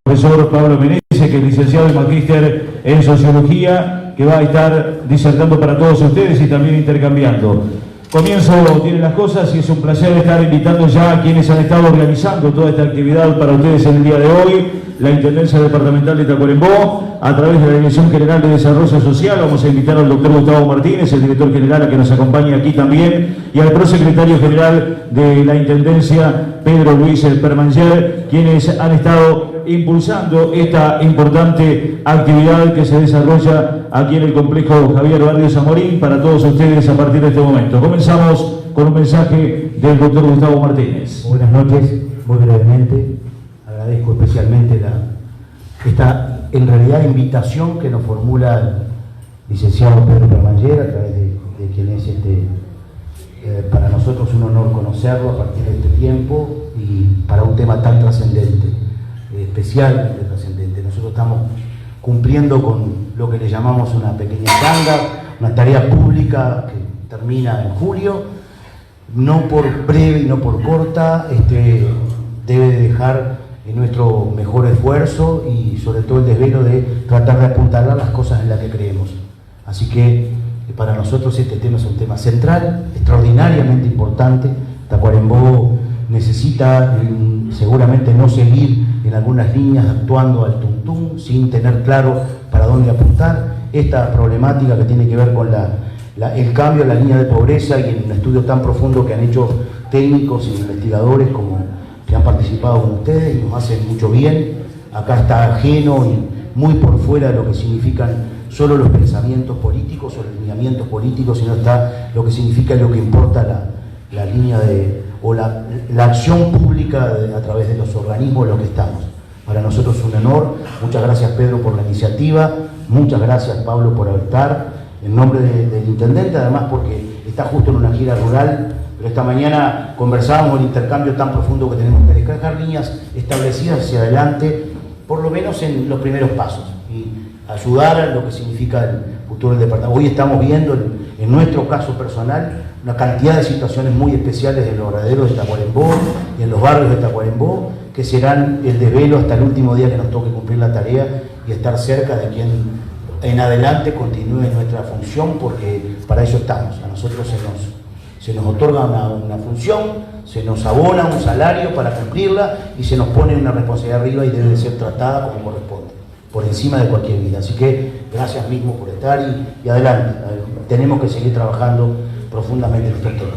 profesor Pablo Meneses, que es licenciado y magíster en Sociología, que va a estar disertando para todos ustedes y también intercambiando. Comienzo tienen las cosas y es un placer estar invitando ya a quienes han estado organizando toda esta actividad para ustedes en el día de hoy. La Intendencia Departamental de Tacuarembó, a través de la Dirección General de Desarrollo Social, vamos a invitar al doctor Gustavo Martínez, el director general, a que nos acompañe aquí también, y al prosecretario general de la Intendencia, Pedro Luis Permanger, quienes han estado impulsando esta importante actividad que se desarrolla aquí en el complejo Javier Barrio Zamorín para todos ustedes a partir de este momento. Comenzamos con un mensaje del doctor Gustavo Martínez. Buenas noches, muy brevemente. Agradezco especialmente esta, en realidad, invitación que nos formula el licenciado Pedro Permanger, a través de quien es para nosotros un honor conocerlo a partir de este tiempo y para un tema tan trascendente, especialmente trascendente. Nosotros estamos cumpliendo con lo que le llamamos una pequeña tanga, una tarea pública que termina en julio, no por breve y no por corta, debe de dejar nuestro mejor esfuerzo y sobre todo el desvelo de tratar de apuntalar las cosas en las que creemos. Así que para nosotros este tema es un tema central, extraordinariamente importante. Tacuarembó necesita seguramente no seguir en algunas líneas actuando al tuntún sin tener claro para dónde apuntar. Esta problemática que tiene que ver con el cambio en la línea de pobreza y en un estudio tan profundo que han hecho técnicos e investigadores como que han participado con ustedes y nos hacen mucho bien. Acá está ajeno y muy por fuera de lo que significan solo los pensamientos políticos o los lineamientos políticos, sino está lo que significa, lo que importa la línea la acción pública a través de los organismos en los que estamos. Para nosotros es un honor. Muchas gracias, Pedro, por la iniciativa. Muchas gracias, Pablo, por estar en nombre del intendente, además porque está justo en una gira rural. Pero esta mañana conversábamos el intercambio tan profundo que tenemos que dejar líneas establecidas hacia adelante, por lo menos en los primeros pasos, y ayudar a lo que significa el futuro del departamento. Hoy estamos viendo, en nuestro caso personal, una cantidad de situaciones muy especiales en los graderos de Tacuarembó y en los barrios de Tacuarembó, que serán el desvelo hasta el último día que nos toque cumplir la tarea y estar cerca de quien en adelante continúe nuestra función, porque para eso estamos. A nosotros se nos otorga una función, se nos abona un salario para cumplirla y se nos pone una responsabilidad arriba y debe de ser tratada como corresponde, por encima de cualquier vida. Así que gracias mismo por estar y adelante. Tenemos que seguir trabajando profundamente en estos temas.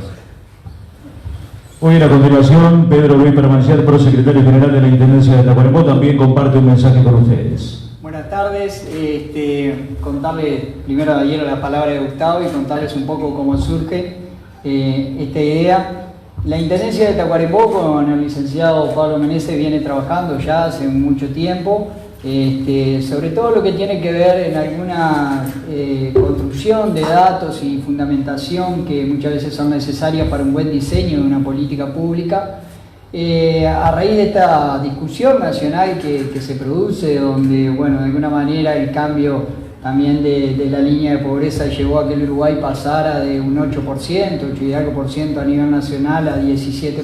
Muy bien, a continuación, Pedro Luis Permanger, prosecretario general de la Intendencia de Tacuarembó, también comparte un mensaje con ustedes. Buenas tardes, contarles primero ayer la palabra de Gustavo y contarles un poco cómo surge esta idea. La Intendencia de Tacuarembó con el licenciado Pablo Meneses viene trabajando ya hace mucho tiempo, sobre todo lo que tiene que ver en alguna construcción de datos y fundamentación que muchas veces son necesarias para un buen diseño de una política pública. A raíz de esta discusión nacional que se produce, donde, bueno, de alguna manera el cambio también de la línea de pobreza llevó a que el Uruguay pasara de un 8% y algo por ciento a nivel nacional a 17%.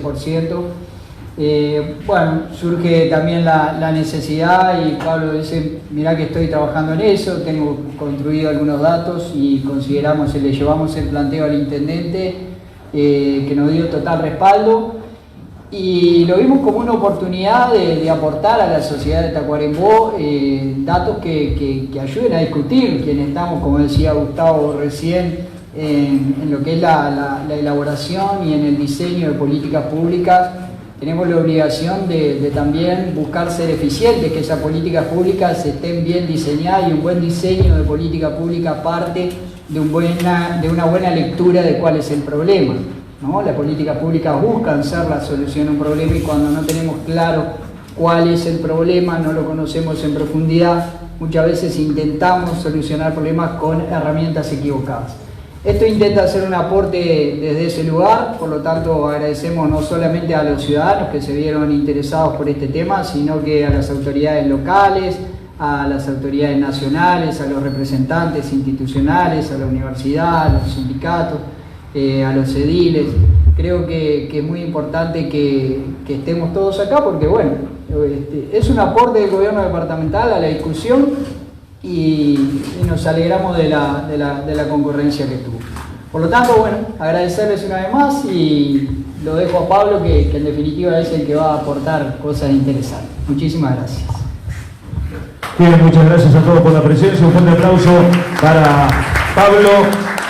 Bueno, surge también la necesidad y Pablo dice, mirá que estoy trabajando en eso, tengo construido algunos datos y consideramos, le llevamos el planteo al intendente que nos dio total respaldo. Y lo vimos como una oportunidad de aportar a la sociedad de Tacuarembó datos que ayuden a discutir, quienes estamos, como decía Gustavo recién, en lo que es la elaboración y en el diseño de políticas públicas. Tenemos la obligación de también buscar ser eficientes, que esas políticas públicas estén bien diseñadas, y un buen diseño de política pública parte de una buena lectura de cuál es el problema, ¿no? Las políticas públicas buscan ser la solución a un problema y cuando no tenemos claro cuál es el problema, no lo conocemos en profundidad, muchas veces intentamos solucionar problemas con herramientas equivocadas. Esto intenta hacer un aporte desde ese lugar, por lo tanto agradecemos no solamente a los ciudadanos que se vieron interesados por este tema, sino que a las autoridades locales, a las autoridades nacionales, a los representantes institucionales, a la universidad, a los sindicatos, a los ediles. Creo que es muy importante que estemos todos acá porque, bueno, es un aporte del gobierno departamental a la discusión y nos alegramos de la concurrencia que tuvo. Por lo tanto, bueno, agradecerles una vez más y lo dejo a Pablo, que en definitiva es el que va a aportar cosas interesantes. Muchísimas gracias. Bien, muchas gracias a todos por la presencia. Un fuerte aplauso para Pablo,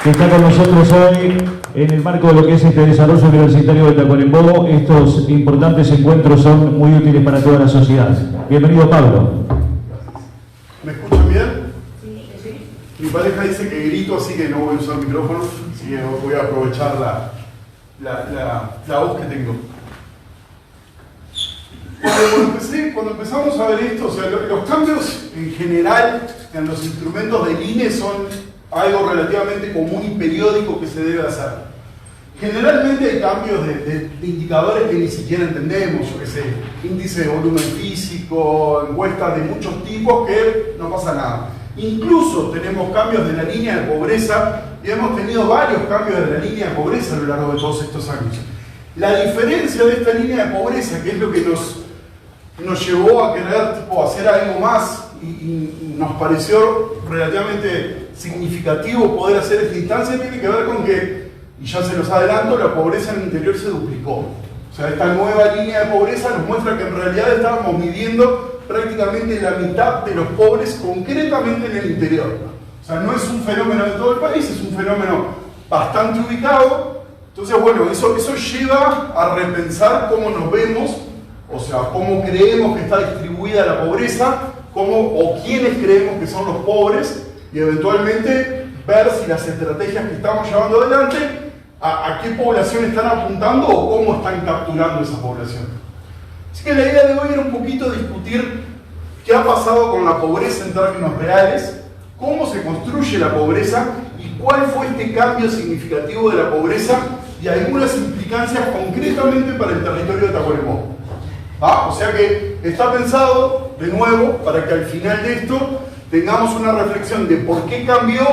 que está con nosotros hoy en el marco de lo que es este desarrollo universitario de Tacuarembó. Estos importantes encuentros son muy útiles para toda la sociedad. Bienvenido, Pablo. ¿Me escuchan bien? Sí. Mi pareja dice que grito, así que no voy a usar micrófonos, así que voy a aprovechar la voz que tengo. Cuando empezamos a ver esto, o sea, los cambios en general en los instrumentos de INE son algo relativamente común y periódico que se debe hacer. Generalmente hay cambios de indicadores que ni siquiera entendemos, yo qué sé, índice de volumen físico, encuestas de muchos tipos que no pasa nada. Incluso tenemos cambios de la línea de pobreza y hemos tenido varios cambios de la línea de pobreza a lo largo de todos estos años. La diferencia de esta línea de pobreza, que es lo que nos llevó a querer hacer algo más y nos pareció relativamente significativo poder hacer esta instancia, tiene que ver con que, y ya se los adelanto, la pobreza en el interior se duplicó. O sea, esta nueva línea de pobreza nos muestra que en realidad estábamos midiendo prácticamente la mitad de los pobres concretamente en el interior. O sea, no es un fenómeno de todo el país, es un fenómeno bastante ubicado. Entonces, bueno, eso lleva a repensar cómo nos vemos, o sea, cómo creemos que está distribuida la pobreza, o quiénes creemos que son los pobres, y eventualmente ver si las estrategias que estamos llevando adelante, a qué población están apuntando o cómo están capturando esa población. Así que la idea de hoy era un poquito discutir qué ha pasado con la pobreza en términos reales, cómo se construye la pobreza y cuál fue este cambio significativo de la pobreza y algunas implicancias concretamente para el territorio de Tacuarembó. O sea que está pensado, de nuevo, para que al final de esto tengamos una reflexión de por qué cambió,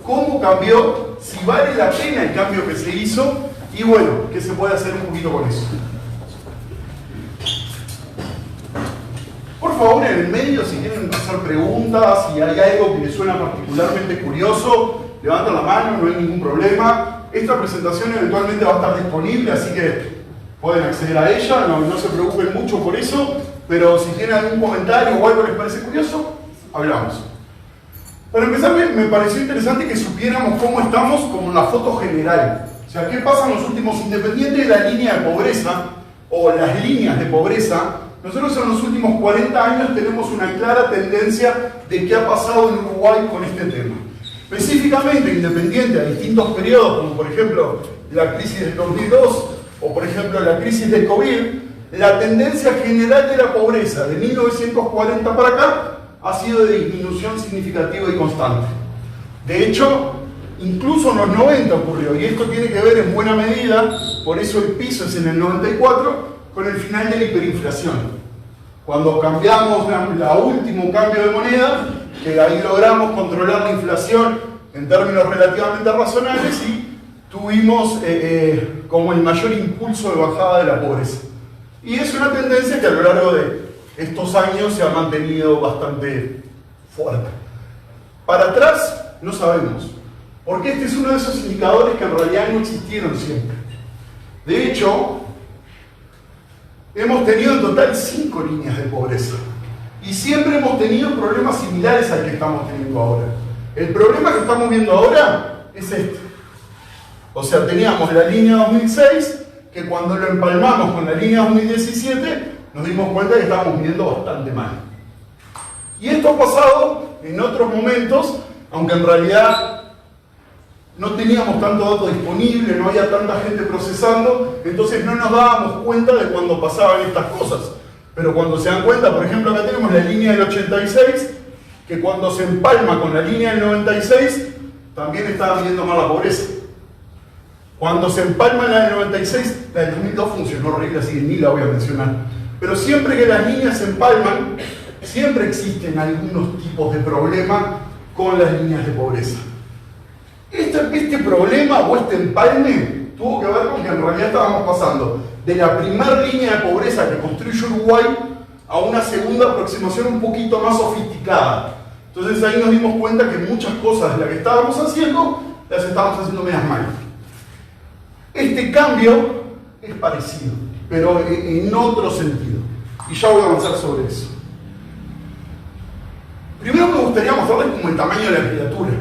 cómo cambió, si vale la pena el cambio que se hizo y bueno, qué se puede hacer un poquito con eso. Por favor, en el medio, si quieren hacer preguntas, si hay algo que les suena particularmente curioso, levanten la mano, no hay ningún problema. Esta presentación eventualmente va a estar disponible, así que pueden acceder a ella, no se preocupen mucho por eso, pero si tienen algún comentario o algo que les parece curioso, hablamos. Para empezar, me pareció interesante que supiéramos cómo estamos como en la foto general. O sea, qué pasa en los últimos, independiente de la línea de pobreza o las líneas de pobreza, nosotros en los últimos 40 años tenemos una clara tendencia de qué ha pasado en Uruguay con este tema. Específicamente, independiente a distintos periodos, como por ejemplo la crisis del 2002 o por ejemplo la crisis del COVID, la tendencia general de la pobreza de 1940 para acá ha sido de disminución significativa y constante. De hecho, incluso en los 90 ocurrió, y esto tiene que ver en buena medida, por eso el piso es en el 94, con el final de la hiperinflación. Cuando cambiamos la último cambio de moneda, que ahí logramos controlar la inflación en términos relativamente razonables y tuvimos como el mayor impulso de bajada de la pobreza. Y es una tendencia que a lo largo de estos años se ha mantenido bastante fuerte. Para atrás no sabemos, porque este es uno de esos indicadores que en realidad no existieron siempre. De hecho, hemos tenido en total 5 líneas de pobreza y siempre hemos tenido problemas similares al que estamos teniendo ahora. El problema que estamos viendo ahora es este. O sea, teníamos la línea 2006, que cuando lo empalmamos con la línea 2017, nos dimos cuenta que estábamos midiendo bastante mal. Y esto ha pasado en otros momentos, aunque en realidad no teníamos tanto dato disponible, no había tanta gente procesando, entonces no nos dábamos cuenta de cuando pasaban estas cosas. Pero cuando se dan cuenta, por ejemplo, acá tenemos la línea del 86, que cuando se empalma con la línea del 96, también estaba midiendo mal la pobreza. Cuando se empalma la del 96, la del 2002 funcionó horrible, así que ni la voy a mencionar. Pero siempre que las líneas se empalman, siempre existen algunos tipos de problema con las líneas de pobreza. Este problema o este empalme tuvo que ver con que en realidad estábamos pasando de la primera línea de pobreza que construyó Uruguay a una segunda aproximación un poquito más sofisticada. Entonces ahí nos dimos cuenta que muchas cosas de las que estábamos haciendo, las estábamos haciendo medias mal. Este cambio es parecido, pero en otro sentido. Y ya voy a avanzar sobre eso. Primero me gustaría mostrarles como el tamaño de la criatura.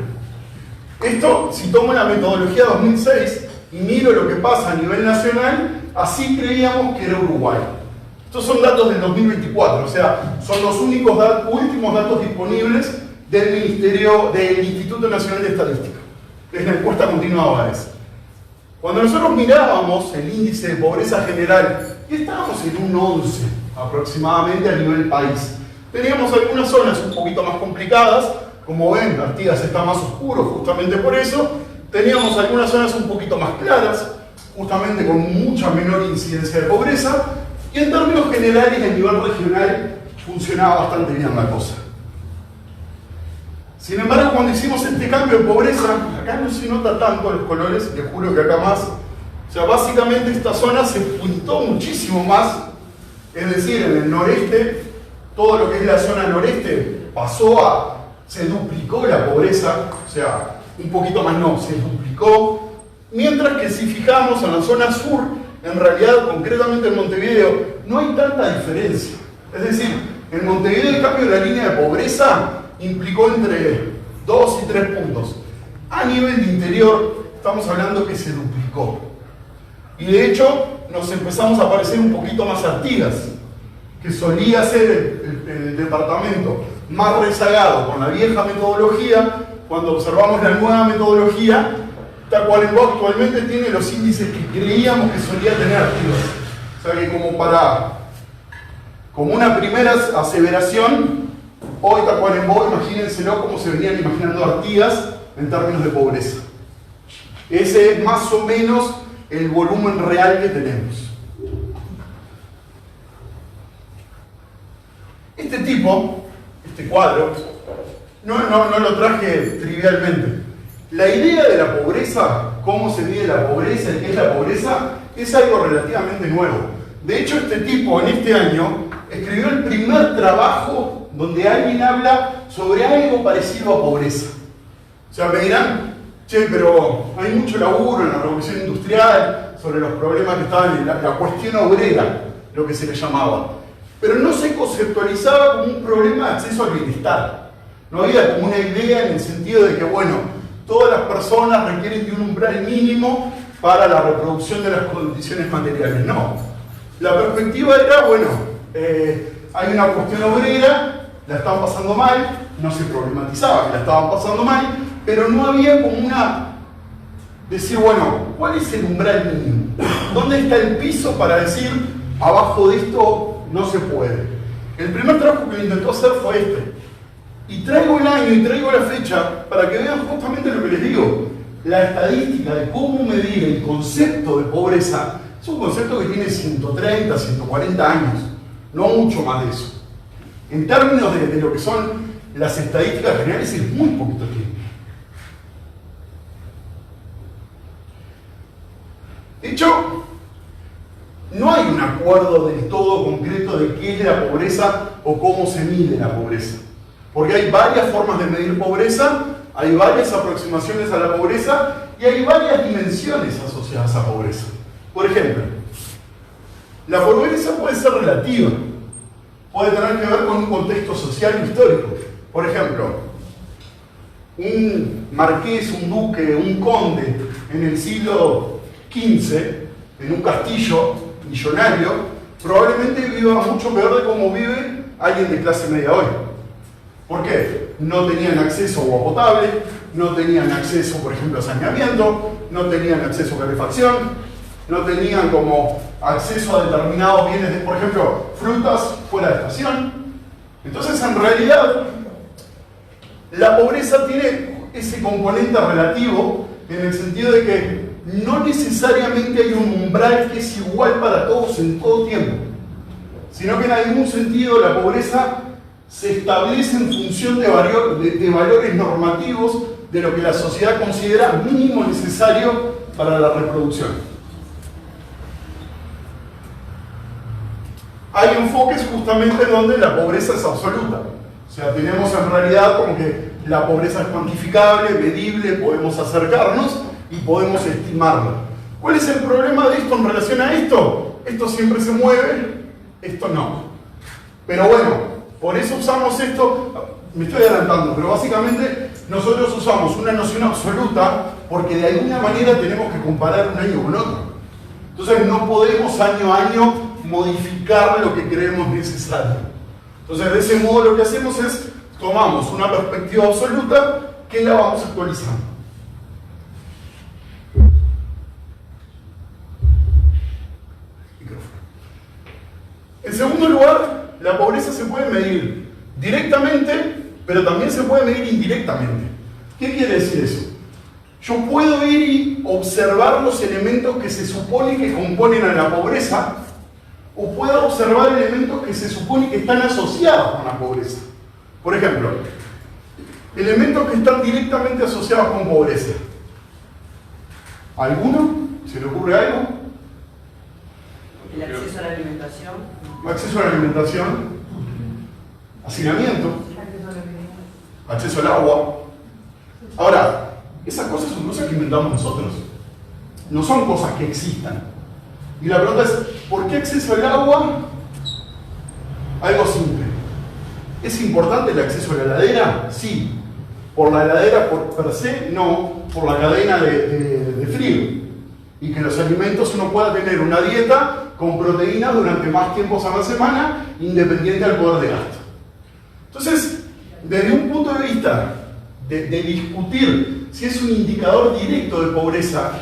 Esto, si tomo la metodología 2006 y miro lo que pasa a nivel nacional, así creíamos que era Uruguay. Estos son datos del 2024, o sea, son los últimos datos disponibles del Instituto Nacional de Estadística. Es la encuesta continua Báez. Cuando nosotros mirábamos el índice de pobreza general, y estábamos en un 11 aproximadamente a nivel país, teníamos algunas zonas un poquito más complicadas, como ven, Artigas está más oscuro justamente por eso, teníamos algunas zonas un poquito más claras, justamente con mucha menor incidencia de pobreza, y en términos generales, a nivel regional, funcionaba bastante bien la cosa. Sin embargo, cuando hicimos este cambio de pobreza, acá no se nota tanto los colores, les juro que acá más. O sea, básicamente esta zona se pintó muchísimo más, es decir, en el noreste, todo lo que es la zona noreste se duplicó la pobreza, o sea, un poquito más no, se duplicó, mientras que si fijamos en la zona sur, en realidad, concretamente en Montevideo, no hay tanta diferencia. Es decir, en Montevideo el cambio de la línea de pobreza implicó entre 2 y 3 puntos. A nivel de interior, estamos hablando que se duplicó. Y de hecho, nos empezamos a parecer un poquito más Artigas, que solía ser el departamento más rezagado con la vieja metodología. Cuando observamos la nueva metodología, Tacuarembó actualmente tiene los índices que creíamos que solía tener Artigas. O sea que como una primera aseveración, hoy Tacuarembó, imagínenselo como se venían imaginando Artigas en términos de pobreza. Ese es más o menos el volumen real que tenemos. Este cuadro, no lo traje trivialmente. La idea de la pobreza, cómo se mide la pobreza y qué es la pobreza, es algo relativamente nuevo. De hecho, este tipo en este año escribió el primer trabajo donde alguien habla sobre algo parecido a pobreza. O sea, me dirán, che, pero hay mucho laburo en la revolución industrial sobre los problemas que estaban en la cuestión obrera, lo que se le llamaba. Pero no se conceptualizaba como un problema de acceso al bienestar. No había como una idea en el sentido de que, bueno, todas las personas requieren de un umbral mínimo para la reproducción de las condiciones materiales. No. La perspectiva era, bueno, hay una cuestión obrera, la estaban pasando mal, no se problematizaba que la estaban pasando mal, pero no había como decir, bueno, ¿cuál es el umbral mínimo? ¿Dónde está el piso para decir, abajo de esto no se puede? El primer trabajo que lo intentó hacer fue este. Y traigo el año y traigo la fecha para que vean justamente lo que les digo. La estadística de cómo medir el concepto de pobreza es un concepto que tiene 130, 140 años, no mucho más de eso. En términos de lo que son las estadísticas generales, es muy poquito tiempo. De hecho, no hay un acuerdo del todo concreto de qué es la pobreza o cómo se mide la pobreza. Porque hay varias formas de medir pobreza, hay varias aproximaciones a la pobreza y hay varias dimensiones asociadas a pobreza. Por ejemplo, la pobreza puede ser relativa, puede tener que ver con un contexto social y histórico. Por ejemplo, un marqués, un duque, un conde en el siglo XV, en un castillo millonario, probablemente viva mucho peor de cómo vive alguien de clase media hoy. ¿Por qué? No tenían acceso a agua potable, no tenían acceso, por ejemplo, a saneamiento, no tenían acceso a calefacción, no tenían como acceso a determinados bienes, por ejemplo, frutas fuera de estación. Entonces, en realidad, la pobreza tiene ese componente relativo en el sentido de que no necesariamente hay un umbral que es igual para todos en todo tiempo, sino que en algún sentido la pobreza se establece en función de valores normativos de lo que la sociedad considera mínimo necesario para la reproducción. hay enfoques justamente donde la pobreza es absoluta. O sea, tenemos en realidad como que la pobreza es cuantificable, medible, podemos acercarnos y podemos estimarla. ¿Cuál es el problema de esto en relación a esto? Esto siempre se mueve, esto no. Pero bueno, por eso usamos esto, me estoy adelantando, pero básicamente nosotros usamos una noción absoluta porque de alguna manera tenemos que comparar un año con otro. Entonces no podemos año a año modificar lo que creemos necesario. Entonces de ese modo lo que hacemos es tomamos una perspectiva absoluta que la vamos actualizando. En segundo lugar, la pobreza se puede medir directamente, pero también se puede medir indirectamente. ¿Qué quiere decir eso? Yo puedo ir y observar los elementos que se supone que componen a la pobreza, o puedo observar elementos que se supone que están asociados con la pobreza. Por ejemplo, elementos que están directamente asociados con pobreza. ¿Alguno? ¿Se le ocurre algo? El acceso a la alimentación. Acceso a la alimentación, hacinamiento, acceso al agua. Ahora, esas cosas son cosas que inventamos nosotros, no son cosas que existan. Y la pregunta es, ¿por qué acceso al agua? Algo simple. ¿Es importante el acceso a la heladera? Sí. ¿Por la heladera per se? No. Por la cadena de frío. Y que los alimentos uno pueda tener una dieta con proteínas durante más tiempos a la semana, independiente del poder de gasto. Entonces, desde un punto de vista de discutir si es un indicador directo de pobreza,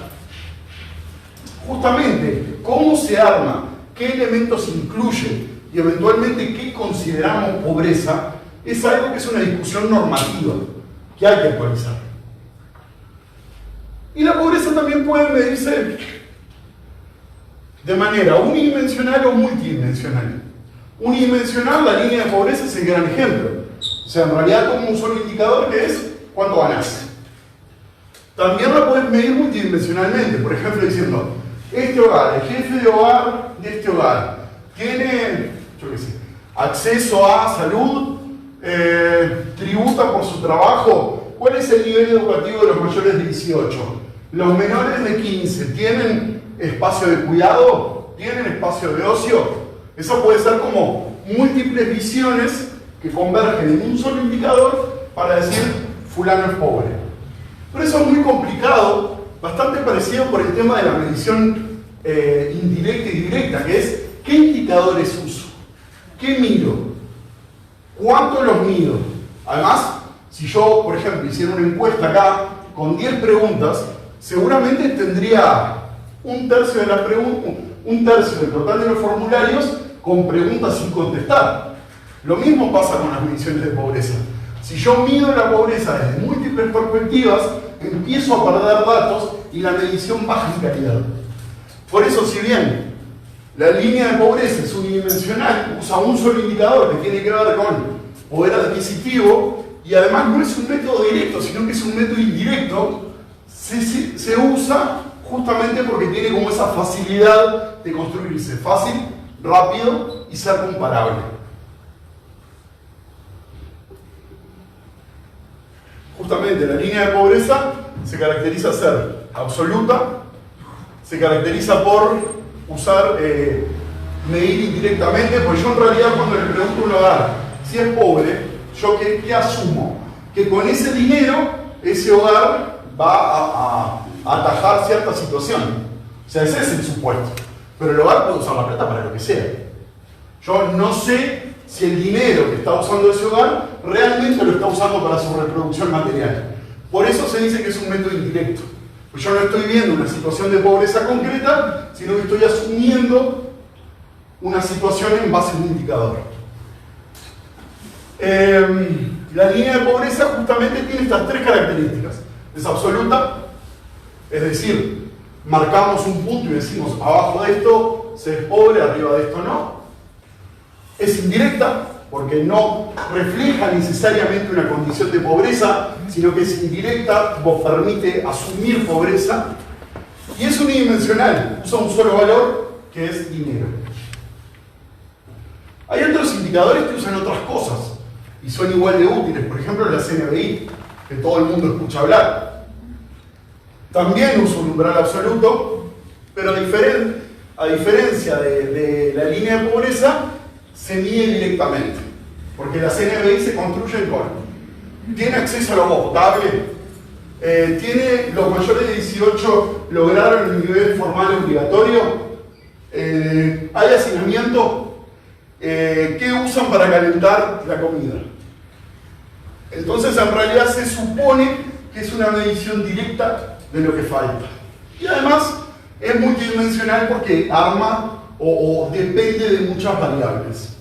justamente cómo se arma, qué elementos incluye y eventualmente qué consideramos pobreza, es algo que es una discusión normativa que hay que actualizar. Y la pobreza también puede medirse de manera unidimensional o multidimensional. Unidimensional, la línea de pobreza es el gran ejemplo. O sea, en realidad como un solo indicador que es cuánto ganas. También la puedes medir multidimensionalmente, por ejemplo diciendo, este hogar, el jefe de hogar de este hogar, tiene, yo qué sé, acceso a salud, tributa por su trabajo. ¿Cuál es el nivel educativo de los mayores de 18? Los menores de 15, ¿tienen espacio de cuidado? ¿Tienen espacio de ocio? Eso puede ser como múltiples visiones que convergen en un solo indicador para decir, fulano es pobre. Pero eso es muy complicado, bastante parecido por el tema de la medición indirecta y directa, que es, ¿qué indicadores uso? ¿Qué miro? ¿Cuánto los mido? Además, si yo, por ejemplo, hiciera una encuesta acá con 10 preguntas, seguramente tendría un tercio del total de los formularios con preguntas sin contestar. Lo mismo pasa con las mediciones de pobreza. Si yo mido la pobreza desde múltiples perspectivas, empiezo a perder datos y la medición baja en calidad. Por eso, si bien la línea de pobreza es unidimensional, usa un solo indicador que tiene que ver con poder adquisitivo, y además no es un método directo, sino que es un método indirecto, se usa justamente porque tiene como esa facilidad de construirse fácil, rápido y ser comparable. Justamente la línea de pobreza se caracteriza ser absoluta, se caracteriza por usar, medir indirectamente, porque yo en realidad cuando le pregunto a un hogar si es pobre, yo ¿qué asumo? Que con ese dinero, ese hogar va a atajar cierta situación. O sea, ese es el supuesto. Pero el hogar puede usar la plata para lo que sea. Yo no sé si el dinero que está usando ese hogar realmente lo está usando para su reproducción material. Por eso se dice que es un método indirecto. Pues yo no estoy viendo una situación de pobreza concreta, sino que estoy asumiendo una situación en base a un indicador. La línea de pobreza justamente tiene estas tres características. Es absoluta, es decir, marcamos un punto y decimos abajo de esto se es pobre, arriba de esto no. Es indirecta, porque no refleja necesariamente una condición de pobreza, sino que es indirecta, vos permite asumir pobreza. Y es unidimensional, usa un solo valor, que es dinero. Hay otros indicadores que usan otras cosas y son igual de útiles, por ejemplo la CNBI, que todo el mundo escucha hablar. También usa un umbral absoluto, pero a diferencia de la línea de pobreza, se mide directamente, porque la CNBI se construye tiene acceso al agua potable, los mayores de 18 lograron el nivel formal obligatorio, hay hacinamiento. ¿Qué usan para calentar la comida? Entonces en realidad se supone que es una medición directa de lo que falta. Y además es multidimensional porque arma o depende de muchas variables.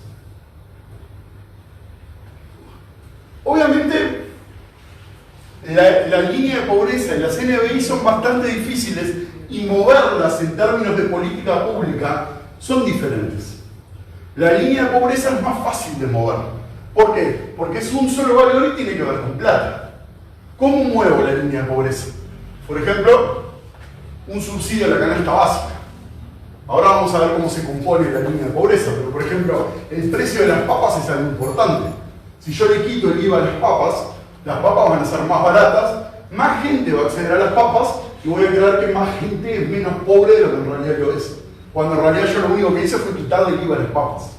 Obviamente la línea de pobreza y la CNBI son bastante difíciles y moverlas en términos de política pública son diferentes. La línea de pobreza es más fácil de mover. ¿Por qué? Porque es un solo valor y tiene que ver con plata. ¿Cómo muevo la línea de pobreza? Por ejemplo, un subsidio a la canasta básica. Ahora vamos a ver cómo se compone la línea de pobreza, pero por ejemplo, el precio de las papas es algo importante. Si yo le quito el IVA a las papas van a ser más baratas, más gente va a acceder a las papas y voy a creer que más gente es menos pobre de lo que en realidad lo es. Cuando en realidad yo lo único que hice fue quitarle el IVA a las papas.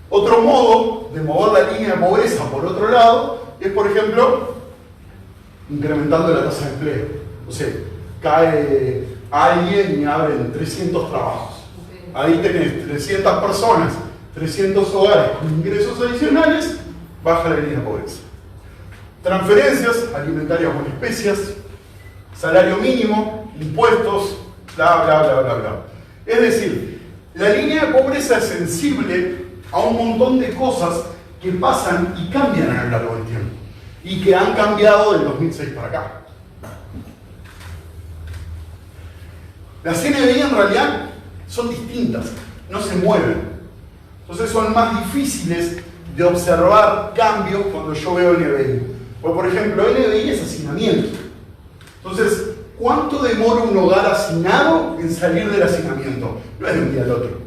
Otro modo de mover la línea de pobreza por otro lado es, por ejemplo, incrementando la tasa de empleo. O sea, cae alguien y abren 300 trabajos. Ahí tenés 300 personas, 300 hogares con ingresos adicionales, baja la línea de pobreza. Transferencias alimentarias con especias, salario mínimo, impuestos, bla, bla, bla, bla, bla. Es decir, la línea de pobreza es sensible a un montón de cosas que pasan y cambian a lo largo del tiempo y que han cambiado del 2006 para acá. Las CNBI en realidad son distintas, no se mueven. Entonces son más difíciles de observar cambios cuando yo veo NBI. Porque, por ejemplo, NBI es hacinamiento. Entonces, ¿cuánto demora un hogar hacinado en salir del hacinamiento? No es de un día al otro.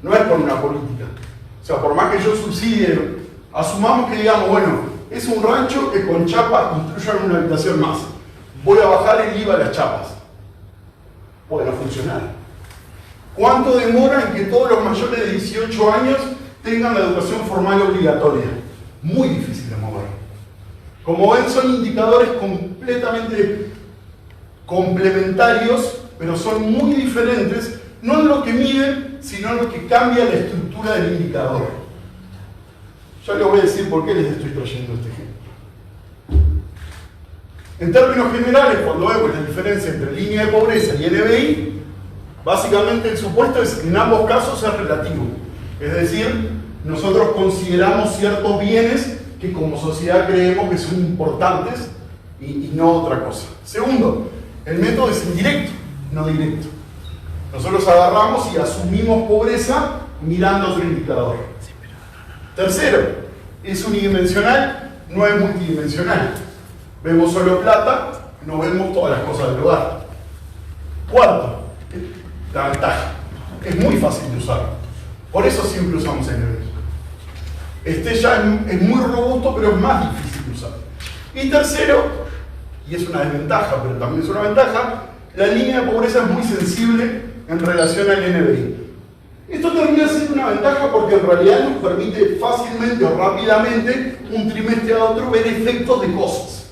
No es por una política. O sea, por más que yo subsidie, asumamos que digamos, bueno, es un rancho que con chapas construyan una habitación más. Voy a bajar el IVA a las chapas. Puede no funcionar. ¿Cuánto demora en que todos los mayores de 18 años tengan la educación formal obligatoria? Muy difícil de mover. Como ven, son indicadores completamente complementarios, pero son muy diferentes, no en lo que miden, sino en lo que cambia la estructura del indicador. Ya les voy a decir por qué les estoy trayendo este ejemplo. En términos generales, cuando vemos la diferencia entre línea de pobreza y NBI, básicamente el supuesto es que en ambos casos es relativo. Es decir, nosotros consideramos ciertos bienes que como sociedad creemos que son importantes y no otra cosa. Segundo, el método es indirecto, no directo. Nosotros agarramos y asumimos pobreza mirando otro indicador. Tercero, es unidimensional, no es multidimensional. Vemos solo plata, no vemos todas las cosas del hogar. Cuarto, la ventaja. Es muy fácil de usar. Por eso siempre usamos NBI. Este ya es muy robusto, pero es más difícil de usar. Y tercero, y es una desventaja, pero también es una ventaja, la línea de pobreza es muy sensible en relación al NBI. Esto termina siendo una ventaja porque en realidad nos permite fácilmente o rápidamente, un trimestre a otro, ver efectos de cosas.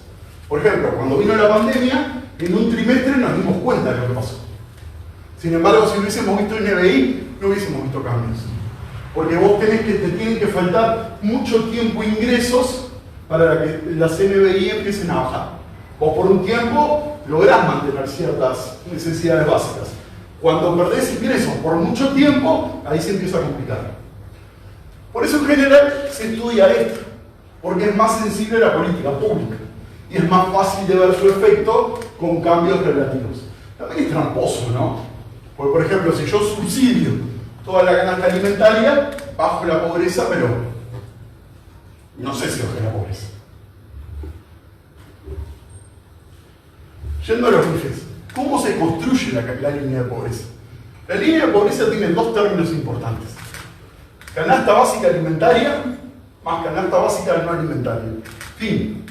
Por ejemplo, cuando vino la pandemia, en un trimestre nos dimos cuenta de lo que pasó. Sin embargo, si hubiésemos visto NBI, no hubiésemos visto cambios. Porque vos te tienen que faltar mucho tiempo ingresos para que las NBI empiecen a bajar. Vos por un tiempo lográs mantener ciertas necesidades básicas. Cuando perdés ingresos por mucho tiempo, ahí se empieza a complicar. Por eso en general se estudia esto, porque es más sensible a la política pública y es más fácil de ver su efecto con cambios relativos. También es tramposo, ¿no? Porque, por ejemplo, si yo subsidio toda la canasta alimentaria, bajo la pobreza, pero no sé si bajo la pobreza. Yendo a los ejes, ¿cómo se construye la línea de pobreza? La línea de pobreza tiene dos términos importantes. canasta básica alimentaria más canasta básica no alimentaria. Fin.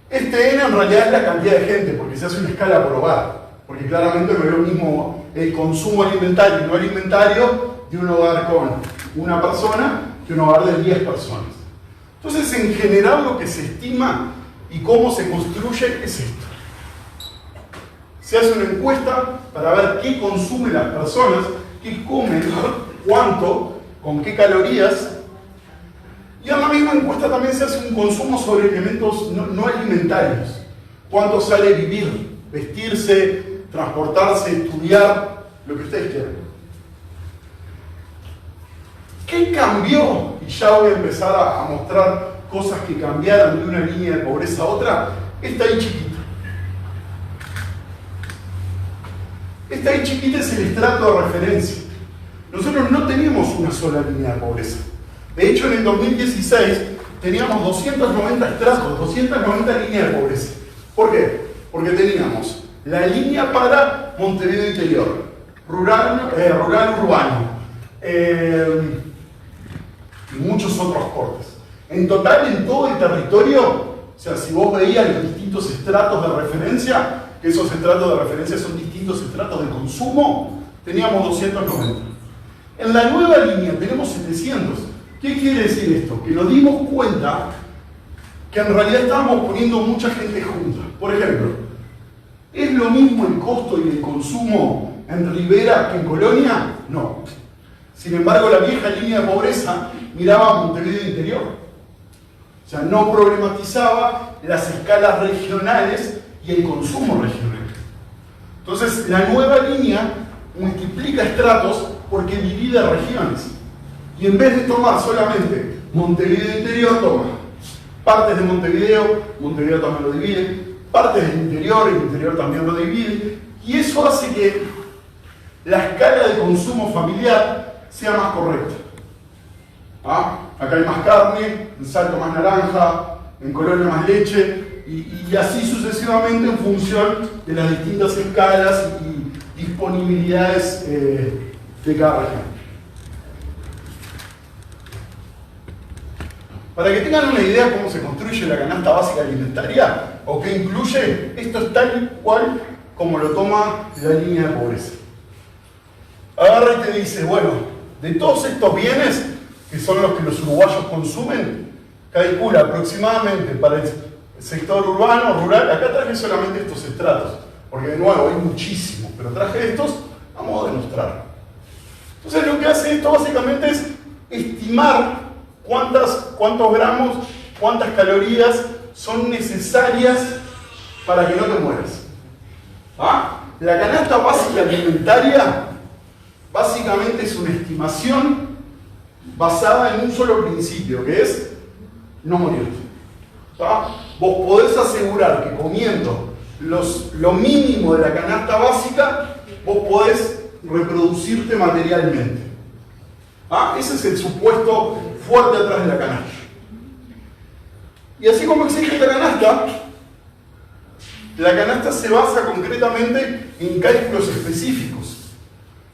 Este N en realidad es la cantidad de gente, porque se hace una escala por hogar. Porque claramente no es lo mismo el consumo alimentario y no alimentario de un hogar con una persona que un hogar de 10 personas. Entonces, en general, lo que se estima y cómo se construye es esto. Se hace una encuesta para ver qué consumen las personas, qué comen, cuánto, con qué calorías. Y en la misma encuesta también se hace un consumo sobre elementos no alimentarios. Cuánto sale vivir, vestirse, transportarse, estudiar, lo que ustedes quieran. ¿Qué cambió? Y ya voy a empezar a mostrar cosas que cambiaron de una línea de pobreza a otra. Está ahí chiquita. Esta ahí chiquita es el estrato de referencia. Nosotros no teníamos una sola línea de pobreza. De hecho, en el 2016 teníamos 290 estratos, 290 líneas de pobreza. ¿Por qué? Porque teníamos la línea para Montevideo Interior, rural urbano, y muchos otros cortes. En total, en todo el territorio, o sea, si vos veías los distintos estratos de referencia, que esos estratos de referencia son distintos estratos de consumo, teníamos 290. En la nueva línea tenemos 700. ¿Qué quiere decir esto? Que nos dimos cuenta que en realidad estábamos poniendo mucha gente junta. Por ejemplo, ¿es lo mismo el costo y el consumo en Rivera que en Colonia? No. Sin embargo, la vieja línea de pobreza miraba a Montevideo Interior. O sea, no problematizaba las escalas regionales y el consumo regional. Entonces, la nueva línea multiplica estratos porque divide regiones. Y en vez de tomar solamente Montevideo Interior, toma partes de Montevideo, Montevideo también lo divide, partes del interior, el interior también lo divide, y eso hace que la escala de consumo familiar sea más correcta. ¿Ah? Acá hay más carne, en Salto más naranja, en Colonia más leche, y así sucesivamente en función de las distintas escalas y disponibilidades de cada región. Para que tengan una idea de cómo se construye la canasta básica alimentaria, o qué incluye, esto es tal cual como lo toma la línea de pobreza. Agarra y te dice, bueno, de todos estos bienes, que son los que los uruguayos consumen, calcula aproximadamente para el sector urbano, rural, acá traje solamente estos estratos, porque de nuevo hay muchísimos, pero traje estos a modo de mostrar. Entonces lo que hace esto básicamente es estimar cuántos gramos, cuántas calorías son necesarias para que no te mueras. ¿Ah? La canasta básica alimentaria básicamente es una estimación basada en un solo principio, que es no morirte. ¿Ah? Vos podés asegurar que comiendo lo mínimo de la canasta básica, vos podés reproducirte materialmente. ¿Ah? Ese es el supuesto fuerte atrás de la canasta. Y así como existe la canasta se basa concretamente en cálculos específicos.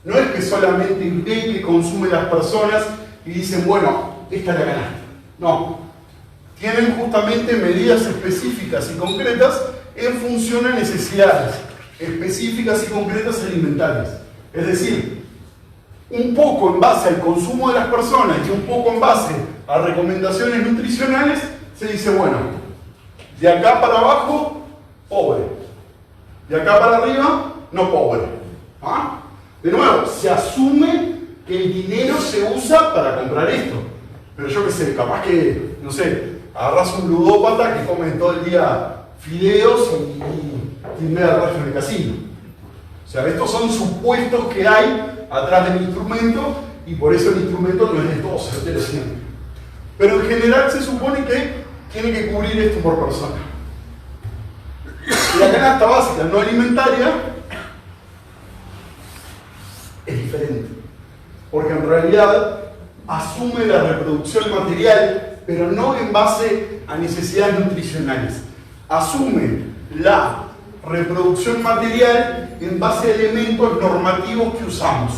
No es que solamente ve que consumen las personas y dicen, bueno, esta es la canasta. No. Tienen justamente medidas específicas y concretas en función a necesidades específicas y concretas alimentarias. Es decir, un poco en base al consumo de las personas y un poco en base a recomendaciones nutricionales, se dice, bueno, de acá para abajo, pobre. De acá para arriba, no pobre. ¿Ah? De nuevo, se asume que el dinero se usa para comprar esto. Pero yo qué sé, capaz que, no sé, agarras un ludópata que come todo el día fideos y en vez de arrastre en el casino. O sea, estos son supuestos que hay atrás del instrumento y por eso el instrumento no es de todo certero siempre. Pero en general se supone que tiene que cubrir esto por persona. La canasta básica no alimentaria es diferente, porque en realidad asume la reproducción material, pero no en base a necesidades nutricionales. Asume la reproducción material en base a elementos normativos que usamos.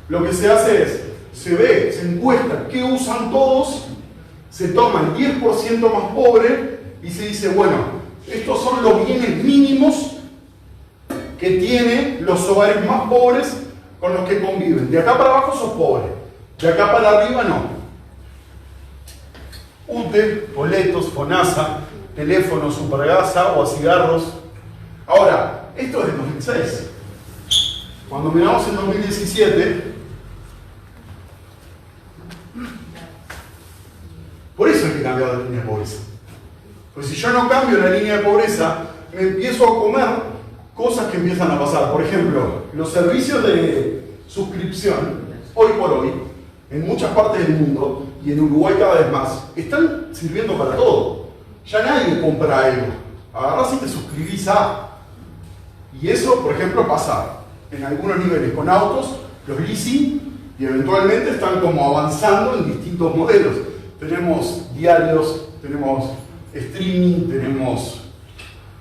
Lo que se hace es, se ve, se encuesta qué usan todos, se toma el 10% más pobre y se dice, bueno, estos son los bienes mínimos que tienen los hogares más pobres con los que conviven. De acá para abajo sos pobre, de acá para arriba no. UTE, boletos, FONASA, teléfono, supergas, agua, cigarros. Ahora, esto es de 2006. Cuando miramos en 2017, por eso hay que cambiar la línea de pobreza. Pues si yo no cambio la línea de pobreza, me empiezo a comer cosas que empiezan a pasar. Por ejemplo, los servicios de suscripción, hoy por hoy, en muchas partes del mundo, y en Uruguay cada vez más, están sirviendo para todo. Ya nadie compra algo. Agarrás y te suscribís a... Y eso, por ejemplo, pasa en algunos niveles con autos, los leasing, y eventualmente están como avanzando en distintos modelos. Tenemos diarios, tenemos streaming, tenemos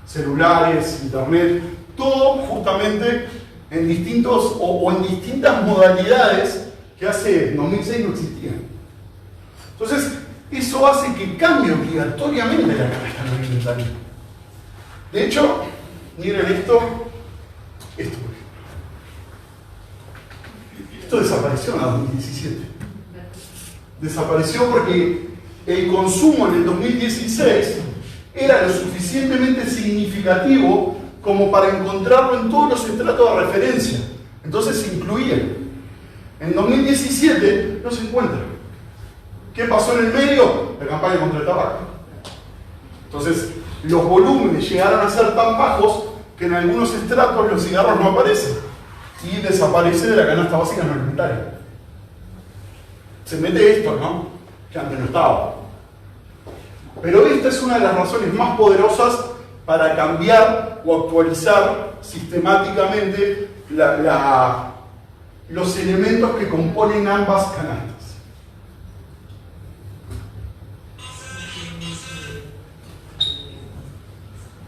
celulares, internet, todo justamente en distintos o en distintas modalidades que hace 2006 no existían. Entonces, eso hace que cambie obligatoriamente la canasta alimentaria. De hecho, miren esto por ejemplo. Esto desapareció en el 2017. Desapareció porque el consumo en el 2016 era lo suficientemente significativo como para encontrarlo en todos los estratos de referencia. Entonces se incluía. En 2017 no se encuentra. ¿Qué pasó en el medio? La campaña contra el tabaco. Entonces, los volúmenes llegaron a ser tan bajos que en algunos estratos los cigarros no aparecen y desaparece de la canasta básica no alimentaria. Se mete esto, ¿no? Que antes no estaba. Pero esta es una de las razones más poderosas para cambiar o actualizar sistemáticamente los elementos que componen ambas canastas.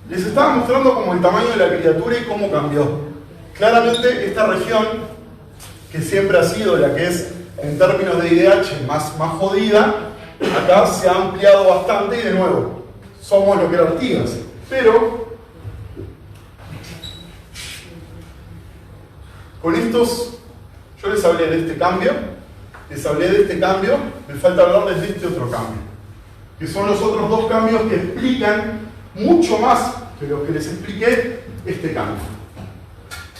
Les estaba mostrando como el tamaño de la criatura y cómo cambió. Claramente esta región, que siempre ha sido la que es en términos de IDH más jodida, acá se ha ampliado bastante y de nuevo, somos lo que eran Artigas. Pero con estos, yo les hablé de este cambio, me falta hablarles de este otro cambio, que son los otros dos cambios que explican mucho más que lo que les expliqué este cambio.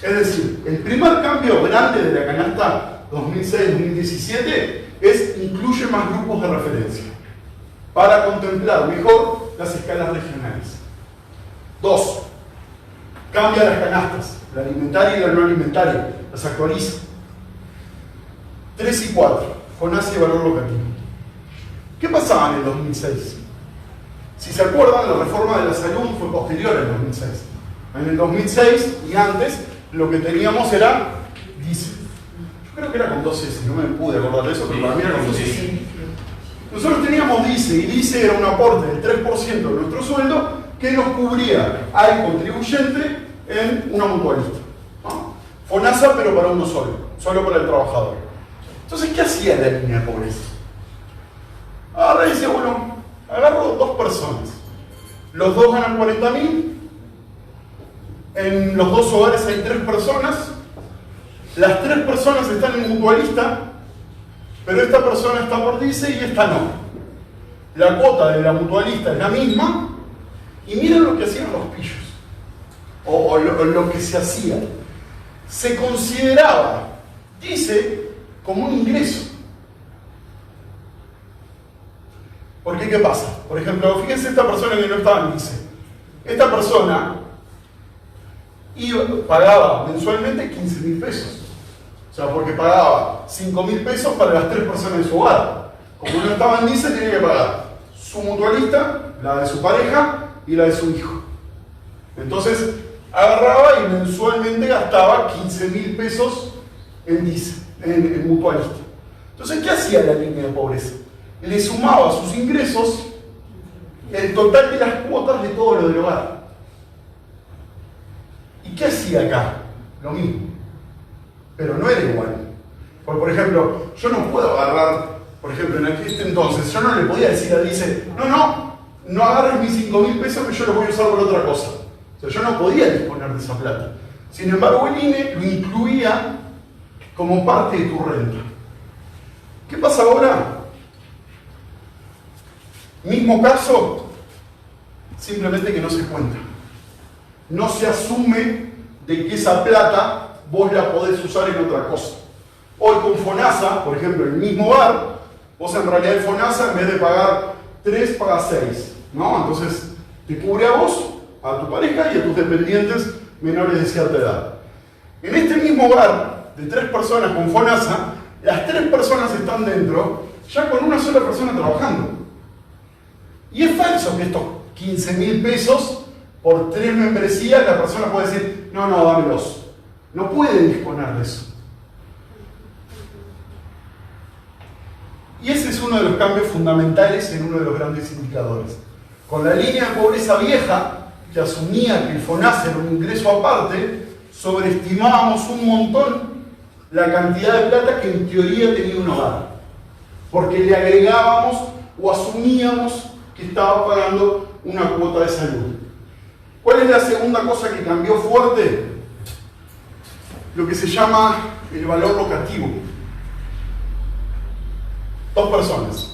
Es decir, el primer cambio grande de la canasta 2006-2017 incluye más grupos de referencia para contemplar mejor las escalas regionales. 2. Cambia las canastas, la alimentaria y la no alimentaria, las actualiza. 3 y 4. FONASA y valor locativo. ¿Qué pasaba en el 2006? Si se acuerdan, la reforma de la salud fue posterior al 2006. En el 2006 y antes, lo que teníamos era DICE. Yo creo que era con 2 S, no me pude acordar de eso, pero para mí era con 2 S. Nosotros teníamos DICE, y DICE era un aporte del 3% de nuestro sueldo que nos cubría al contribuyente en una mutualista, ¿no? FONASA, pero para uno solo para el trabajador. Entonces, ¿qué hacía la línea de pobreza? Ahora decía, bueno, agarro 2 personas, los dos ganan 40.000, en los 2 hogares hay 3 personas, las 3 personas están en mutualista, pero esta persona está por DICE y esta no. La cuota de la mutualista es la misma, y miren lo que hacían los pillos, o lo que se hacía. Se consideraba DICE como un ingreso. Porque, ¿qué pasa? Por ejemplo, fíjense esta persona que no estaba en DICE. Esta persona pagaba mensualmente 15.000 pesos. O sea, porque pagaba 5.000 pesos para las 3 personas de su hogar. Como no estaba en DICE, tenía que pagar su mutualista, la de su pareja y la de su hijo. Entonces, agarraba y mensualmente gastaba 15.000 pesos en DICE, en mutualista. Entonces, ¿qué hacía la línea de pobreza? Le sumaba a sus ingresos el total de las cuotas de todo lo del hogar. ¿Y qué hacía acá? Lo mismo. Pero no era igual. Porque, por ejemplo, yo no puedo agarrar, por ejemplo, en este entonces, yo no le podía decir a Dice, no agarres mis 5.000 pesos que yo los voy a usar por otra cosa. O sea, yo no podía disponer de esa plata. Sin embargo, el INE lo incluía como parte de tu renta. ¿Qué pasa ahora? Mismo caso, simplemente que no se cuenta. No se asume de que esa plata vos la podés usar en otra cosa. Hoy con FONASA, por ejemplo, en el mismo bar, vos en realidad en FONASA en vez de pagar 3, pagás 6, ¿no? Entonces te cubre a vos, a tu pareja y a tus dependientes menores de cierta edad. En este mismo bar de 3 personas con FONASA, las 3 personas están dentro ya con una sola persona trabajando. Y es falso que estos 15.000 pesos por 3 membresías la persona puede decir, no, dámelos. No pueden disponer de eso. Y ese es uno de los cambios fundamentales en uno de los grandes indicadores. Con la línea de pobreza vieja, que asumía que el FONASA era un ingreso aparte, sobreestimábamos un montón la cantidad de plata que en teoría tenía un hogar. Porque le agregábamos o asumíamos que estaba pagando una cuota de salud. ¿Cuál es la segunda cosa que cambió fuerte? Lo que se llama el valor locativo. 2 personas.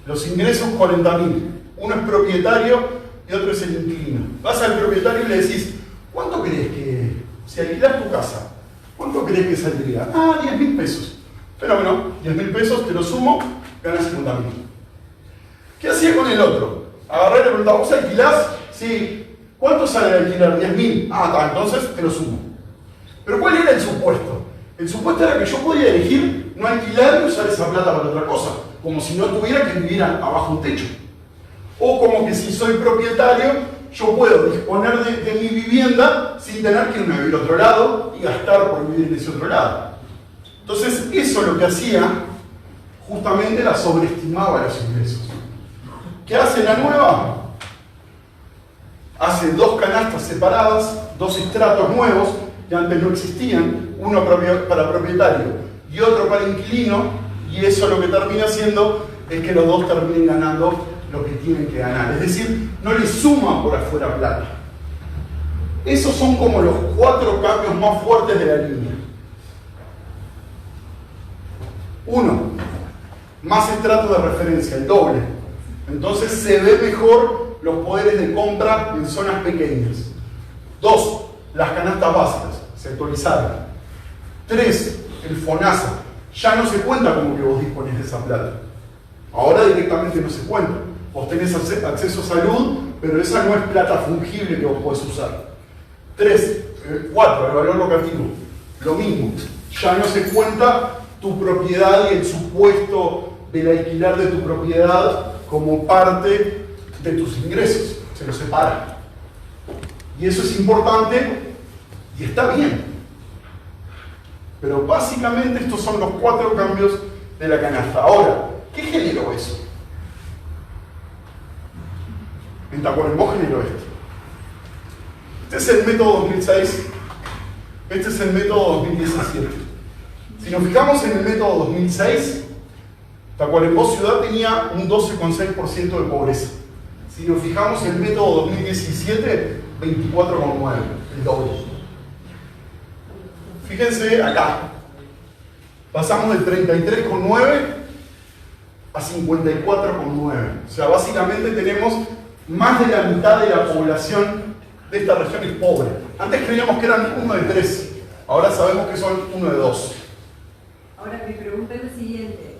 Los ingresos 40.000. Uno es propietario y otro es el inquilino. Vas al propietario y le decís, ¿cuánto crees que, si alquilás tu casa, cuánto crees que saldría? 10.000 pesos. Fenómeno, 10.000 pesos, te lo sumo, ganas 50.000. ¿Qué hacía con el otro? Agarré y le preguntaba, ¿vos alquilás? Sí. ¿Cuánto sale de alquilar? 10.000. Entonces te lo sumo. Pero ¿cuál era el supuesto? El supuesto era que yo podía elegir no alquilar y usar esa plata para otra cosa, como si no tuviera que vivir abajo un techo. O como que si soy propietario, yo puedo disponer de mi vivienda sin tener que irme a vivir a otro lado y gastar por vivir en ese otro lado. Entonces, eso lo que hacía, justamente la sobreestimaba los ingresos. ¿Qué hace la nueva? Hace 2 canastas separadas, 2 estratos nuevos que antes no existían, uno para propietario y otro para inquilino, y eso lo que termina haciendo es que los 2 terminen ganando lo que tienen que ganar. Es decir, no les suma por afuera plata. Esos son como los 4 cambios más fuertes de la línea. 1. Más estrato de referencia, el doble. Entonces se ve mejor los poderes de compra en zonas pequeñas. 2. Las canastas básicas se actualizaron. 3. El FONASA. Ya no se cuenta como que vos disponés de esa plata. Ahora directamente no se cuenta. Vos tenés acceso a salud, pero esa no es plata fungible que vos podés usar. 4. El valor locativo. Lo mismo. Ya no se cuenta tu propiedad y el supuesto del alquiler de tu propiedad como parte de tus ingresos. Se lo separa. Y eso es importante y está bien. Pero básicamente estos son los 4 cambios de la canasta. Ahora, ¿qué generó eso? En Tacuarembó generó esto. Este es el método 2006. Este es el método 2017. Si nos fijamos en el método 2006, Tacuarembó ciudad tenía un 12,6% de pobreza. Si nos fijamos en el método 2017, 24,9%, el doble. Fíjense acá. Pasamos del 33,9% a 54,9%. O sea, básicamente tenemos más de la mitad de la población de esta región es pobre. Antes creíamos que eran 1 de 3. Ahora sabemos que son 1 de 2. Ahora mi pregunta es la siguiente.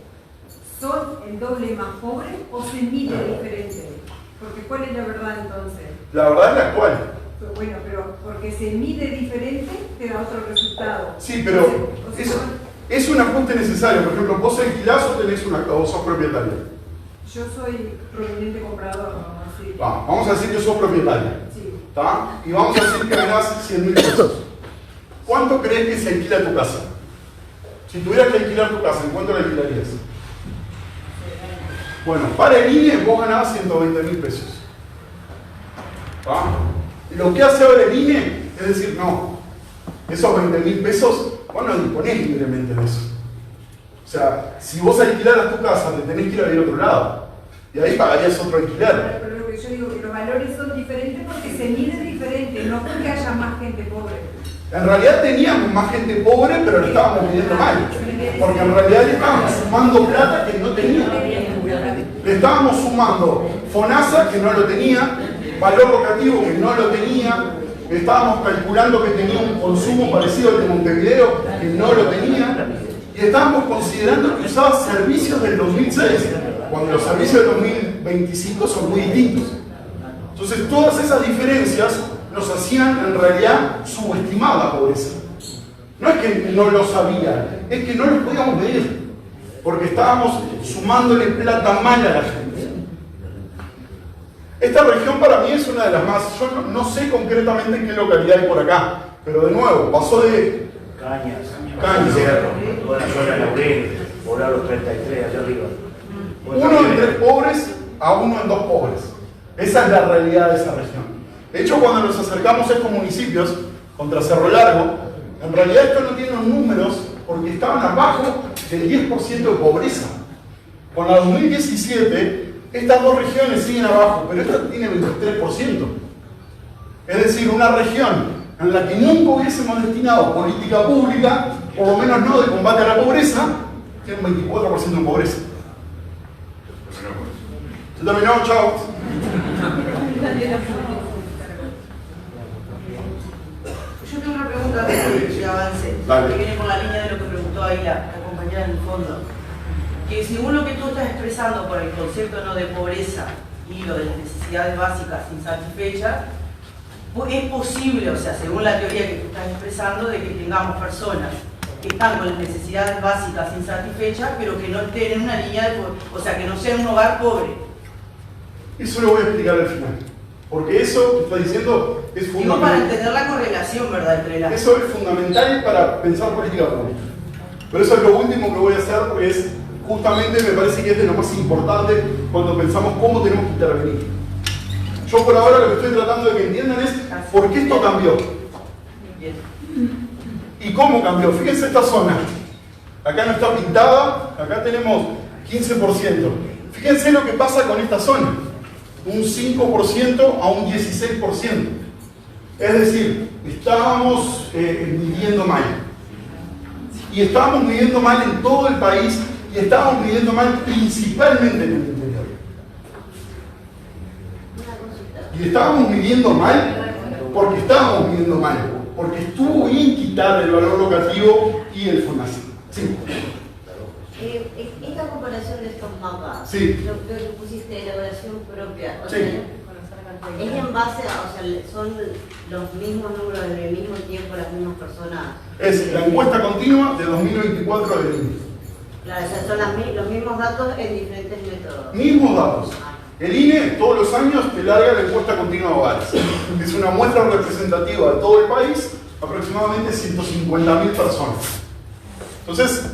¿Son el doble más pobres o se mide diferente? Porque ¿cuál es la verdad entonces? La verdad es la actual. Bueno, pero porque se mide diferente te da otro resultado. Sí, pero es un ajuste necesario. Por ejemplo, ¿vos alquilás o sos propietario? Yo soy proveniente comprador, vamos a decir. Vamos a decir que sos propietario. Sí. ¿Tá? Y vamos a decir que ganás 100.000 pesos. ¿Cuánto crees que se alquila tu casa? Si tuvieras que alquilar tu casa, ¿en cuánto la alquilarías? Bueno, para el INE vos ganabas 120.000 pesos. ¿Tá? Lo que hace ahora el INE es decir, no, esos 20.000 pesos, vos no disponés libremente de eso. O sea, si vos alquilaras tu casa, te tenés que ir a vivir a otro lado. Y ahí pagarías otro alquiler. Pero lo que yo digo, que los valores son diferentes porque se miden diferente, no porque haya más gente pobre. En realidad teníamos más gente pobre, pero lo estábamos midiendo mal. Porque en realidad le estábamos sumando plata que no tenía. Le estábamos sumando FONASA, que no lo tenía, valor locativo, que no lo tenía. Estábamos calculando que tenía un consumo parecido al de Montevideo, que no lo tenía. Y estábamos considerando que usaba servicios del 2006, cuando los servicios del 2025 son muy distintos. Entonces todas esas diferencias nos hacían en realidad subestimar la pobreza. No es que no lo sabían, es que no lo podíamos medir, porque estábamos sumándole plata mala a la gente. Esta región para mí es una de las más, yo no sé concretamente en qué localidad hay por acá, pero de nuevo, pasó de Cañas, toda la zona Laurel, por los 33, allá arriba. 1 en 3 pobres a 1 en 2 pobres. Esa es la realidad de esa región. De hecho, cuando nos acercamos a estos municipios, contra Cerro Largo, en realidad esto no tiene los números porque estaban abajo del 10% de pobreza. Con la 2017, estas dos regiones siguen abajo, pero esta tiene 23%. Es decir, una región en la que nunca hubiésemos destinado política pública, por lo menos no de combate a la pobreza, tiene un 24% de pobreza. Se terminó, chao. Yo tengo una pregunta antes de que avance, que viene por la línea de lo que preguntó ahí la compañera en el fondo. Que según lo que tú estás expresando por el concepto no de pobreza y lo de las necesidades básicas insatisfechas, es posible, o sea, según la teoría que tú estás expresando, de que tengamos personas que están con las necesidades básicas insatisfechas, pero que no estén en una línea de pobreza, o sea, que no sea un hogar pobre. Eso lo voy a explicar al final. Porque eso que está diciendo es Digo, fundamental. para entender la correlación, ¿verdad?, entre las... Eso es fundamental para pensar política pública. Pero eso es lo último que voy a hacer porque es justamente, me parece que es de lo más importante cuando pensamos cómo tenemos que intervenir. Yo por ahora lo que estoy tratando de que entiendan es por qué esto cambió. Bien. ¿Y cómo cambió? Fíjense esta zona. Acá no está pintada, acá tenemos 15%. Fíjense lo que pasa con esta zona. Un 5% a un 16%. Es decir, estábamos midiendo mal. Y estábamos midiendo mal en todo el país y estábamos midiendo mal principalmente en el interior. Y estábamos midiendo mal porque estábamos midiendo mal. Porque estuvo bien quitar el valor locativo y el FONASA. Sí. Esta comparación de estos mapas, Sí. lo que pusiste, elaboración propia, o Sí. sea, es en base a, o sea, son los mismos números en el mismo tiempo, las mismas personas. Es la encuesta continua de 2024 del INE. Claro, o sea, son los mismos datos en diferentes métodos. Mismos datos. El INE todos los años te larga la encuesta continua de hogares. Es una muestra representativa de todo el país, aproximadamente 150.000 personas. Entonces,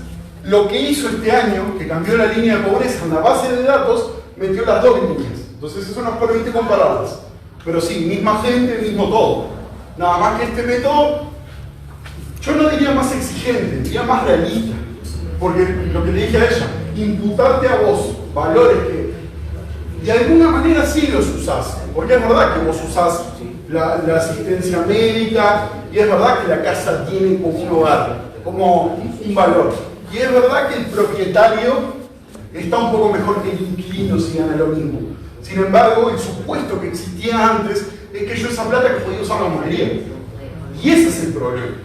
lo que hizo este año, que cambió la línea de pobreza en la base de datos, metió las dos líneas. Entonces eso nos permite compararlas. Pero sí, misma gente, mismo todo. Nada más que este método, yo no diría más exigente, diría más realista. Porque lo que le dije a ella, imputarte a vos valores que de alguna manera sí los usás. Porque es verdad que vos usás la asistencia médica y es verdad que la casa tiene como un hogar, como un valor. Y es verdad que el propietario está un poco mejor que el inquilino si gana lo mismo. Sin embargo, el supuesto que existía antes es que yo esa plata que podía usar la monería. Y ese es el problema.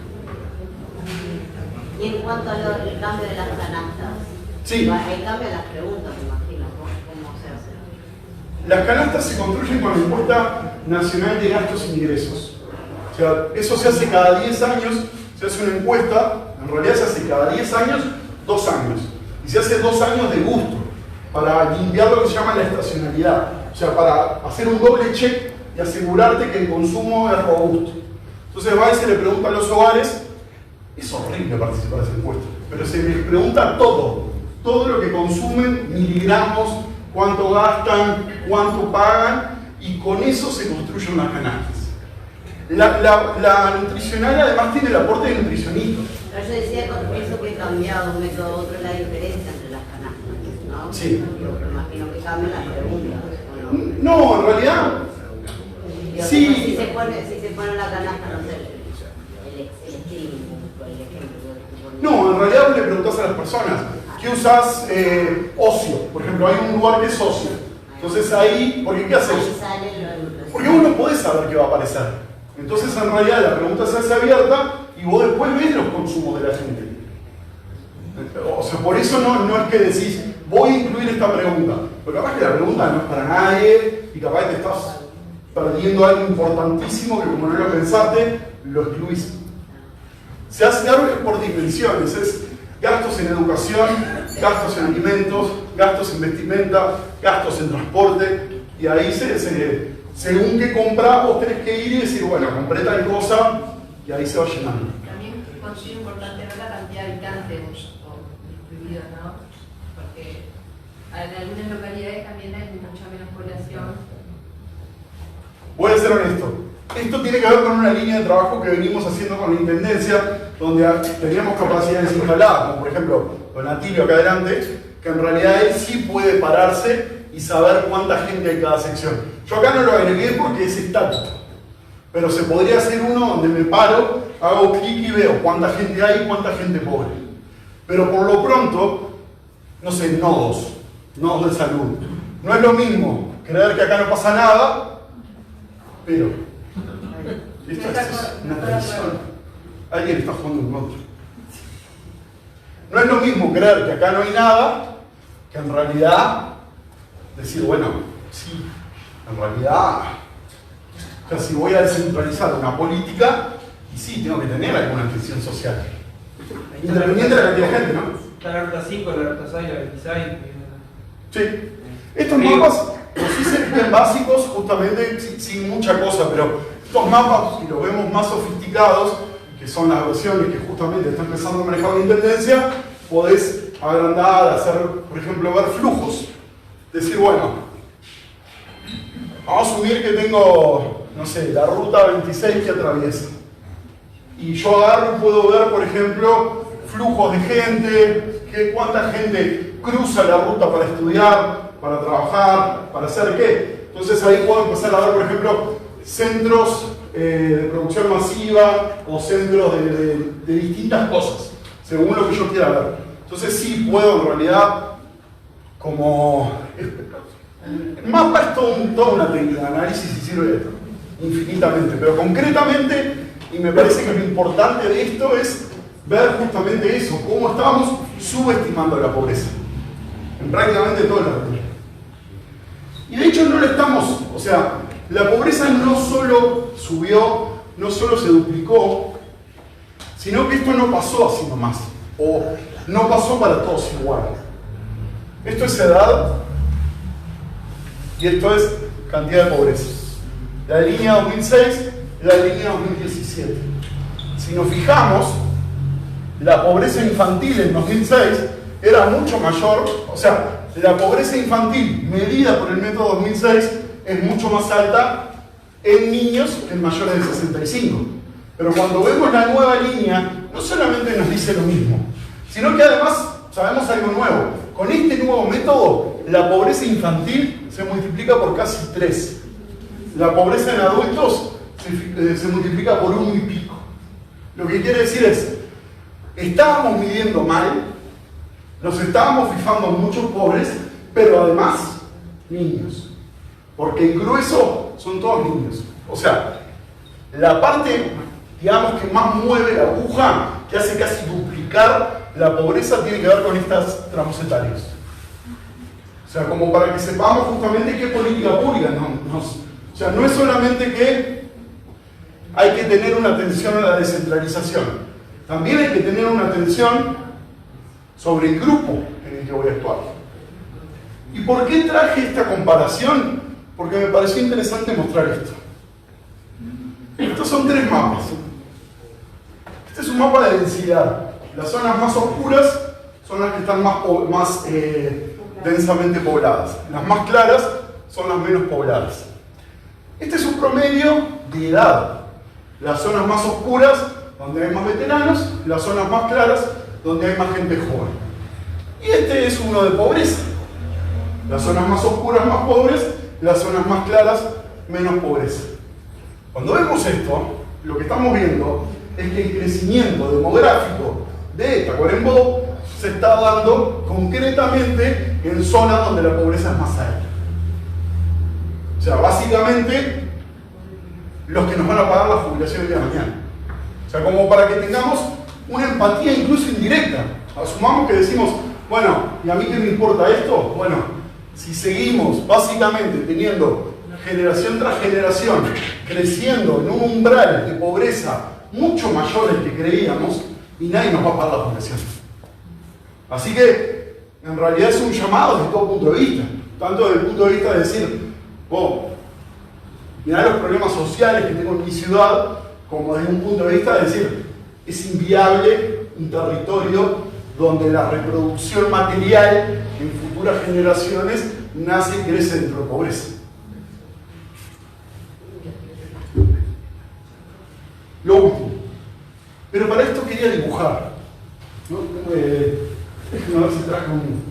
Y en cuanto al cambio de las canastas, Sí. ahí cambian las preguntas, me imagino, ¿cómo se hace? Las canastas se construyen con la encuesta nacional de gastos e ingresos. O sea, eso se hace cada 10 años, se hace una encuesta, en realidad se hace cada 10 años, 2 años. Y se hace 2 años de gusto, para limpiar lo que se llama la estacionalidad. O sea, para hacer un doble check y asegurarte que el consumo es robusto. Entonces va y se le pregunta a los hogares, es horrible participar de esa encuesta, pero se les pregunta todo lo que consumen, miligramos, cuánto gastan, cuánto pagan, y con eso se construyen unas canastas. La nutricional además tiene el aporte de nutricionistas. Pero yo decía que eso que cambiaba de un método a otro es la diferencia entre las canastas, ¿no? Sí. Yo me imagino que cambian las preguntas. No, en realidad, Digo, sí. Si se pone la canasta, no sé, el streaming, por ejemplo. No, en realidad vos le preguntás a las personas, ¿qué usás ocio? Por ejemplo, hay un lugar que es ocio. Entonces ahí, ¿qué haces? Ahí sale lo Porque vos no podés saber qué va a aparecer. Entonces en realidad la pregunta se hace abierta y vos después ves los consumos de la gente. O sea, por eso no es que decís, voy a incluir esta pregunta. Porque capaz que la pregunta no es para nadie y capaz que te estás perdiendo algo importantísimo que como no lo pensaste, lo excluís. Se hace algo por dimensiones, es gastos en educación, gastos en alimentos, gastos en vestimenta, gastos en transporte, y ahí según qué compra vos tenés que ir y decir, bueno, compré tal cosa, y ahí se va llenando. También considero importante ver la cantidad de habitantes distribuidos, ¿no? Porque en algunas localidades también hay mucha menos población. Voy a ser honesto. Esto tiene que ver con una línea de trabajo que venimos haciendo con la Intendencia, donde teníamos capacidades instaladas, como por ejemplo don Atilio acá adelante, que en realidad él sí puede pararse y saber cuánta gente hay en cada sección. Yo acá no lo agregué porque es estático, pero se podría hacer uno donde me paro, hago clic y veo cuánta gente hay y cuánta gente pobre. Pero por lo pronto, no sé, nodos de salud. No es lo mismo creer que acá no pasa nada, pero esto es una tradición. Alguien está jugando en contra. No es lo mismo creer que acá no hay nada, que en realidad decir, bueno, sí, en realidad, o sea, si voy a descentralizar una política, y sí, tengo que tener alguna atención social. Independiente de la cantidad de gente, ¿no? La ruta 5, la ruta 6, la 26. Sí. Estos mapas los hice bien básicos, justamente, sin mucha cosa, pero estos mapas, si los vemos más sofisticados, que son las versiones que justamente está empezando a manejar la Intendencia, podés agrandar, hacer, por ejemplo, ver flujos. Decir, bueno, vamos a asumir que tengo, no sé, la ruta 26 que atraviesa. Y yo agarro y puedo ver, por ejemplo, flujos de gente, cuánta gente cruza la ruta para estudiar, para trabajar, para hacer qué. Entonces ahí puedo empezar a ver, por ejemplo, centros de producción masiva o centros de distintas cosas, según lo que yo quiera ver. Entonces sí puedo en realidad, como... El mapa es toda una técnica de análisis y sirve infinitamente, pero concretamente, y me parece que lo importante de esto es ver justamente eso, cómo estamos subestimando la pobreza en prácticamente toda la región. Y de hecho no lo estamos, o sea, la pobreza no solo subió, no solo se duplicó, sino que esto no pasó así nomás, o no pasó para todos igual. Esto es edad y esto es cantidad de pobreza. La línea 2006 y la línea 2017. Si nos fijamos, la pobreza infantil en 2006 era mucho mayor, o sea, la pobreza infantil medida por el método 2006 es mucho más alta en niños que en mayores de 65. Pero cuando vemos la nueva línea, no solamente nos dice lo mismo, sino que además sabemos algo nuevo. Con este nuevo método, la pobreza infantil se multiplica por casi 3. La pobreza en adultos se multiplica por 1 y pico. Lo que quiere decir es, estábamos midiendo mal, nos estábamos fijando en muchos pobres, pero además niños. Porque el grueso son todos niños. O sea, la parte, digamos, que más mueve la aguja, que hace casi duplicar la pobreza, tiene que ver con estas tramos etarios. O sea, como para que sepamos justamente qué política pública o sea, no es solamente que hay que tener una atención a la descentralización, también hay que tener una atención sobre el grupo en el que voy a actuar. ¿Y por qué traje esta comparación? Porque me pareció interesante mostrar esto. Estos son 3 mapas. Este es un mapa de densidad. Las zonas más oscuras son las que están más densamente pobladas. Las más claras son las menos pobladas. Este es un promedio de edad. Las zonas más oscuras donde hay más veteranos, las zonas más claras, donde hay más gente joven. Y este es uno de pobreza. Las zonas más oscuras, más pobres, las zonas más claras, menos pobreza. Cuando vemos esto, lo que estamos viendo es que el crecimiento demográfico de Tacuarembó se está dando concretamente en zonas donde la pobreza es más alta. O sea, básicamente, los que nos van a pagar la jubilación el día de mañana. O sea, como para que tengamos una empatía incluso indirecta. Asumamos que decimos, bueno, ¿y a mí qué me importa esto? Bueno, si seguimos básicamente teniendo generación tras generación creciendo en un umbral de pobreza mucho mayor del que creíamos, y nadie nos va a pagar la jubilación. Así que, en realidad es un llamado desde todo punto de vista. Tanto desde el punto de vista de decir, oh, mirá los problemas sociales que tengo en mi ciudad, como desde un punto de vista de decir, es inviable un territorio donde la reproducción material en futuras generaciones nace y crece dentro de pobreza. Lo último. Pero para esto quería dibujar. ¿No? Déjenme ver si traje un...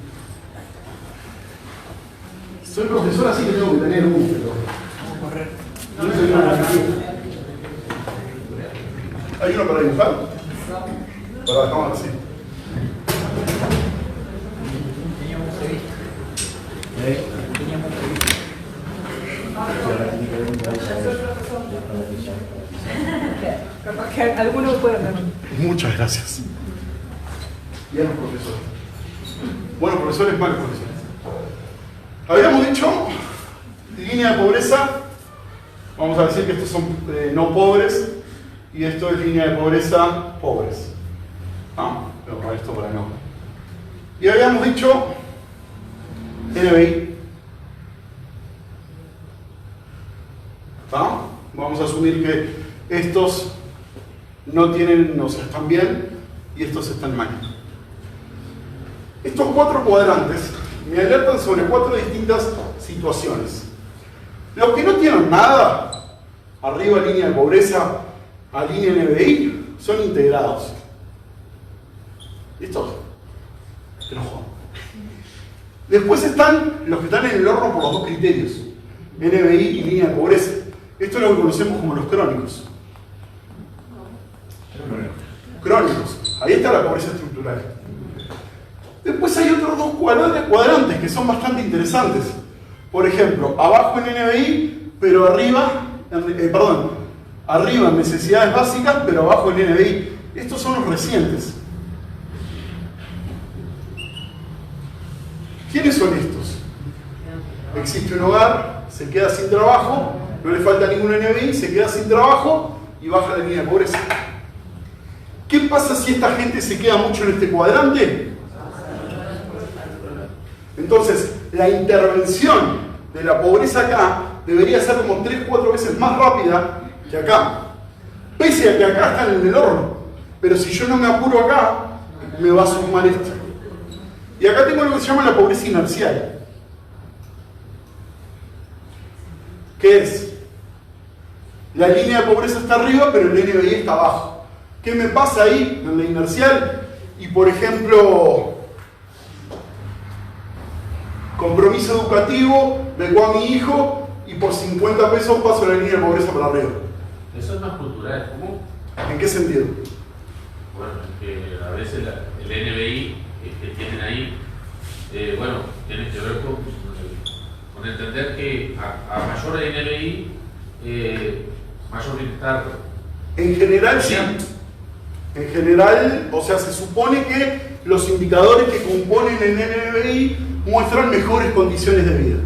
Soy profesor, así que tengo que tener uno, pero... Vamos a correr. No soy una... ¿Hay uno para dibujar? Para la cámara, sí. Capaz que alguno puede hacerlo. Muchas gracias. Bien, profesor. Buenos profesores, malos profesores. Habíamos dicho, línea de pobreza, vamos a decir que estos son no pobres, y esto es línea de pobreza, pobres. ¿Ah? Pero esto para no. Y habíamos dicho NBI. ¿Ah? Vamos a asumir que estos no tienen, o sea, están bien, y estos están mal. Estos 4 cuadrantes me alertan sobre 4 distintas situaciones. Los que no tienen nada, arriba línea de pobreza, a línea NBI, son integrados. ¿Listo? Que no jodan. Después están los que están en el horno por los 2 criterios, NBI y línea de pobreza. Esto es lo que conocemos como los crónicos. Crónicos. Ahí está la pobreza estructural. Después hay otros 2 cuadrantes que son bastante interesantes. Por ejemplo, abajo en NBI, pero arriba, arriba en necesidades básicas, pero abajo en NBI. Estos son los recientes. ¿Quiénes son estos? Existe un hogar, se queda sin trabajo, no le falta ningún NBI, se queda sin trabajo y baja la línea de pobreza. ¿Qué pasa si esta gente se queda mucho en este cuadrante? Entonces, la intervención de la pobreza acá debería ser como 3-4 veces más rápida que acá. Pese a que acá están en el horno. Pero si yo no me apuro acá, me va a sumar esto. Y acá tengo lo que se llama la pobreza inercial. ¿Qué es? La línea de pobreza está arriba, pero el NBI está abajo. ¿Qué me pasa ahí en la inercial? Y por ejemplo, compromiso educativo, beco a mi hijo y por 50 pesos paso la línea de pobreza para arriba. Eso es más cultural. ¿Cómo? ¿En qué sentido? Bueno, es que a veces el NBI que tienen ahí, bueno, tiene que ver con entender que a mayor NBI, mayor bienestar. En general, sí. En general, o sea, se supone que los indicadores que componen el NBI muestran mejores condiciones de vida.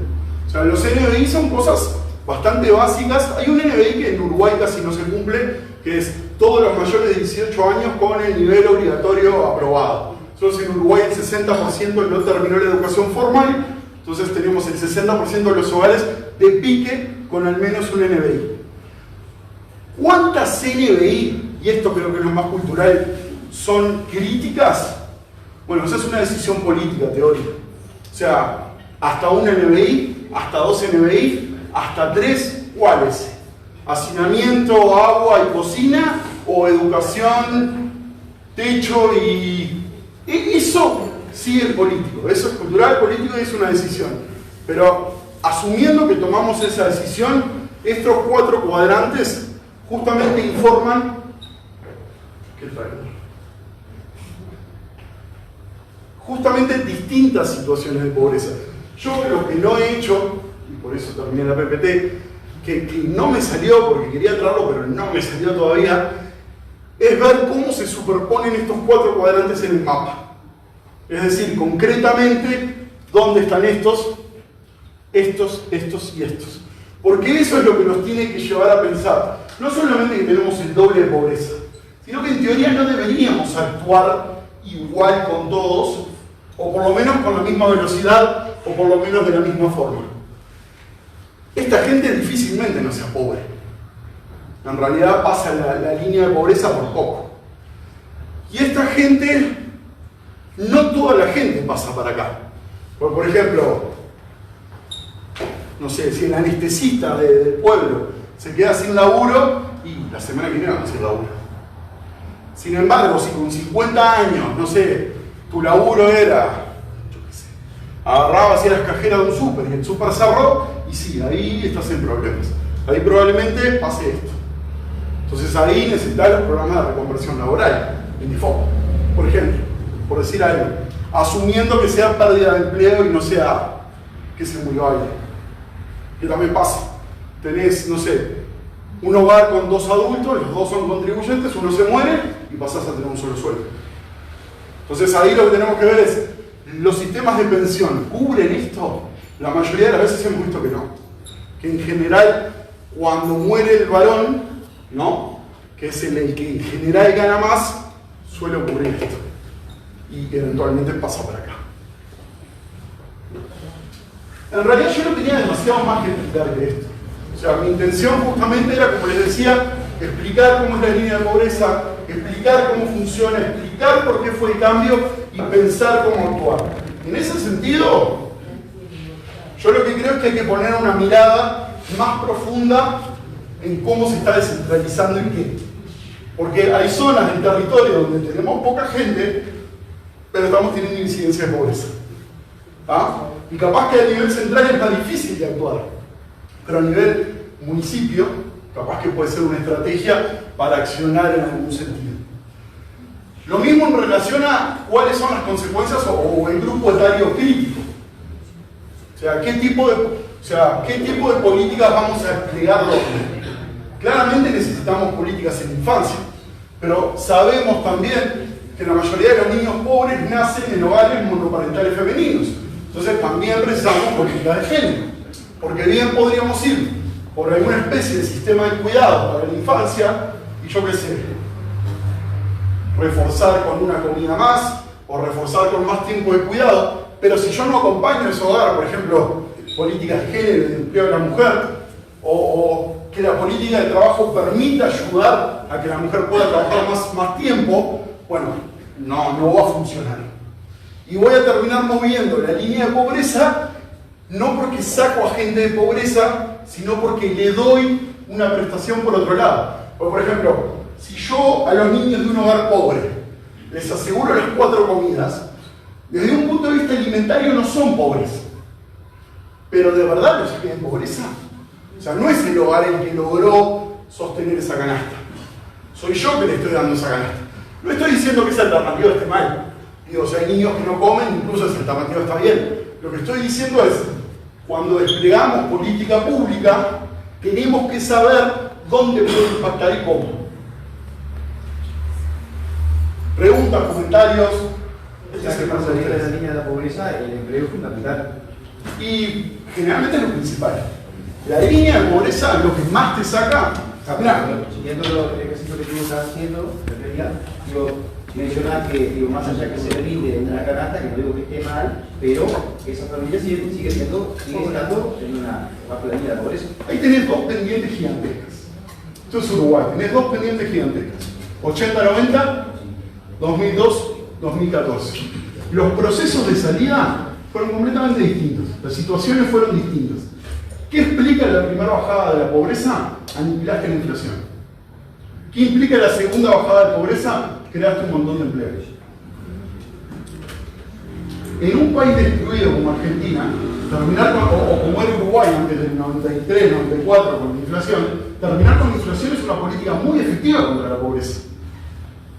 O sea, los NBI son cosas bastante básicas. Hay un NBI que en Uruguay casi no se cumple, que es todos los mayores de 18 años con el nivel obligatorio aprobado. Entonces en Uruguay el 60% no terminó la educación formal, entonces tenemos el 60% de los hogares de pique con al menos un NBI. ¿Cuántas NBI, y esto creo que es lo más cultural, son críticas? Bueno, esa es una decisión política teórica. O sea, hasta un NBI, hasta 2 NBI, hasta 3, ¿cuáles? Hacinamiento, agua y cocina, o educación, techo y eso sí es político, eso es cultural, político y es una decisión. Pero asumiendo que tomamos esa decisión, estos 4 cuadrantes justamente informan ¿qué traigo? Justamente distintas situaciones de pobreza. Yo lo que no he hecho, y por eso terminé la PPT, que no me salió porque quería traerlo, pero no me salió todavía, es ver cómo se superponen estos 4 cuadrantes en el mapa. Es decir, concretamente, dónde están estos y estos. Porque eso es lo que nos tiene que llevar a pensar. No solamente que tenemos el doble de pobreza, sino que en teoría no deberíamos actuar igual con todos, o por lo menos con la misma velocidad, o por lo menos de la misma forma. Esta gente difícilmente no sea pobre. En realidad pasa la línea de pobreza por poco. Y esta gente, no toda la gente pasa para acá. Por ejemplo, no sé, si el anestesista del pueblo se queda sin laburo, y la semana que viene va a conseguir laburo. Sin embargo, si con 50 años, no sé, tu laburo era, yo qué sé, agarrabas y eras cajera de un súper y el súper cerró, y sí, ahí estás en problemas. Ahí probablemente pase esto. Entonces ahí necesitas los programas de reconversión laboral, en default, por ejemplo, por decir algo, asumiendo que sea pérdida de empleo y no sea que se murió alguien. Que también pasa. Tenés, no sé, un hogar con 2 adultos, los 2 son contribuyentes, uno se muere y pasás a tener un solo sueldo. Entonces ahí lo que tenemos que ver es, ¿los sistemas de pensión cubren esto? La mayoría de las veces hemos visto que no. Que en general, cuando muere el varón, ¿no? Que es el que en general gana más, suele ocurrir esto. Y eventualmente pasa para acá. En realidad yo no tenía demasiado más que explicar que esto. O sea, mi intención justamente era, como les decía, explicar cómo es la línea de pobreza, explicar cómo funciona, explicar por qué fue el cambio y pensar cómo actuar. En ese sentido, yo lo que creo es que hay que poner una mirada más profunda en cómo se está descentralizando y qué. Porque hay zonas del territorio donde tenemos poca gente, pero estamos teniendo incidencia de pobreza. ¿Ah? Y capaz que a nivel central es más difícil de actuar, pero a nivel municipio, capaz que puede ser una estrategia para accionar en algún sentido. Lo mismo en relación a cuáles son las consecuencias o el grupo etario crítico. O sea, ¿qué tipo de políticas vamos a desplegar? Claramente necesitamos políticas en infancia, pero sabemos también que la mayoría de los niños pobres nacen en hogares monoparentales femeninos. Entonces también precisamos políticas de género, porque bien podríamos ir por alguna especie de sistema de cuidado para la infancia y yo qué sé, reforzar con una comida más o reforzar con más tiempo de cuidado, pero si yo no acompaño ese hogar, por ejemplo, políticas de género, de empleo de la mujer, o que la política de trabajo permita ayudar a que la mujer pueda trabajar más tiempo, bueno, no va a funcionar. Y voy a terminar moviendo la línea de pobreza, no porque saco a gente de pobreza, sino porque le doy una prestación por otro lado. Por ejemplo, si yo a los niños de un hogar pobre les aseguro las 4 comidas, desde un punto de vista alimentario no son pobres. Pero de verdad los saqué de pobreza. O sea, no es el hogar el que logró sostener esa canasta. Soy yo que le estoy dando esa canasta. No estoy diciendo que esa alternativa esté mal. Digo, si hay niños que no comen, incluso esa alternativa está bien. Lo que estoy diciendo es, cuando desplegamos política pública, tenemos que saber dónde puede impactar y cómo. Preguntas, comentarios. Ya que para salir de la línea de la pobreza, el empleo es fundamental. Y generalmente es lo principal. La línea de pobreza es lo que más te saca. Siguiendo el ejercicio que tú estás haciendo, mencionar que, más allá que se brinde una canasta, que no digo que esté mal, pero esa familia sigue estando en una bajo la línea de pobreza. Ahí tenés 2 pendientes gigantescas. Esto es Uruguay, tenés 2 pendientes gigantescas. 80-90, 2002-2014. Los procesos de salida fueron completamente distintos. Las situaciones fueron distintas. ¿Qué explica la primera bajada de la pobreza? Aniquilaste la inflación. ¿Qué implica la segunda bajada de pobreza? Creaste un montón de empleos. En un país destruido como Argentina, terminar con, o como era Uruguay antes del 93, 94 con la inflación, terminar con la inflación es una política muy efectiva contra la pobreza.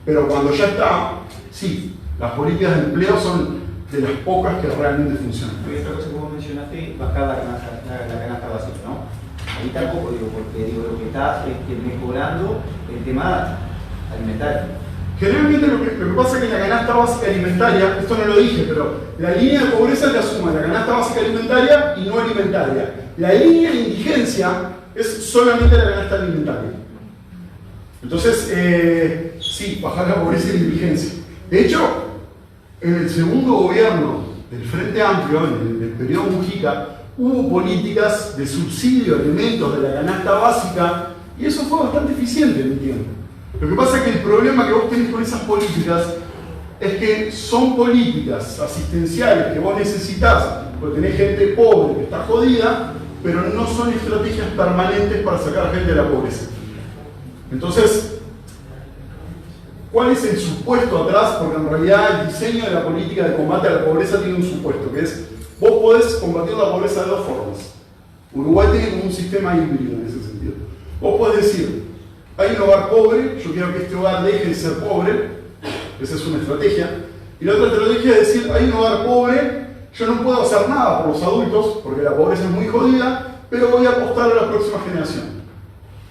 Pero cuando ya está, sí, las políticas de empleo son de las pocas que realmente funcionan. Y otra cosa que vos mencionaste, bajar la canasta básica, ¿no? Ahí tampoco digo, porque digo, lo que está mejorando el tema alimentario. Generalmente lo que pasa es que la canasta básica alimentaria, esto no lo dije, pero la línea de pobreza la suma la canasta básica alimentaria y no alimentaria. La línea de indigencia es solamente la canasta alimentaria. Entonces, sí, bajar la pobreza y la indigencia. De hecho, en el segundo gobierno del Frente Amplio, en el periodo Mujica, hubo políticas de subsidio de alimentos de la canasta básica y eso fue bastante eficiente en el tiempo. Lo que pasa es que el problema que vos tenés con esas políticas es que son políticas asistenciales que vos necesitas porque tenés gente pobre que está jodida, pero no son estrategias permanentes para sacar gente de la pobreza. Entonces, ¿cuál es el supuesto atrás? Porque en realidad el diseño de la política de combate a la pobreza tiene un supuesto, que es, vos podés combatir la pobreza de dos formas. Uruguay tiene como un sistema híbrido en ese sentido. Vos podés decir, hay un hogar pobre, yo quiero que este hogar deje de ser pobre, esa es una estrategia. Y la otra estrategia es decir, hay un hogar pobre, yo no puedo hacer nada por los adultos, porque la pobreza es muy jodida, pero voy a apostar a la próxima generación.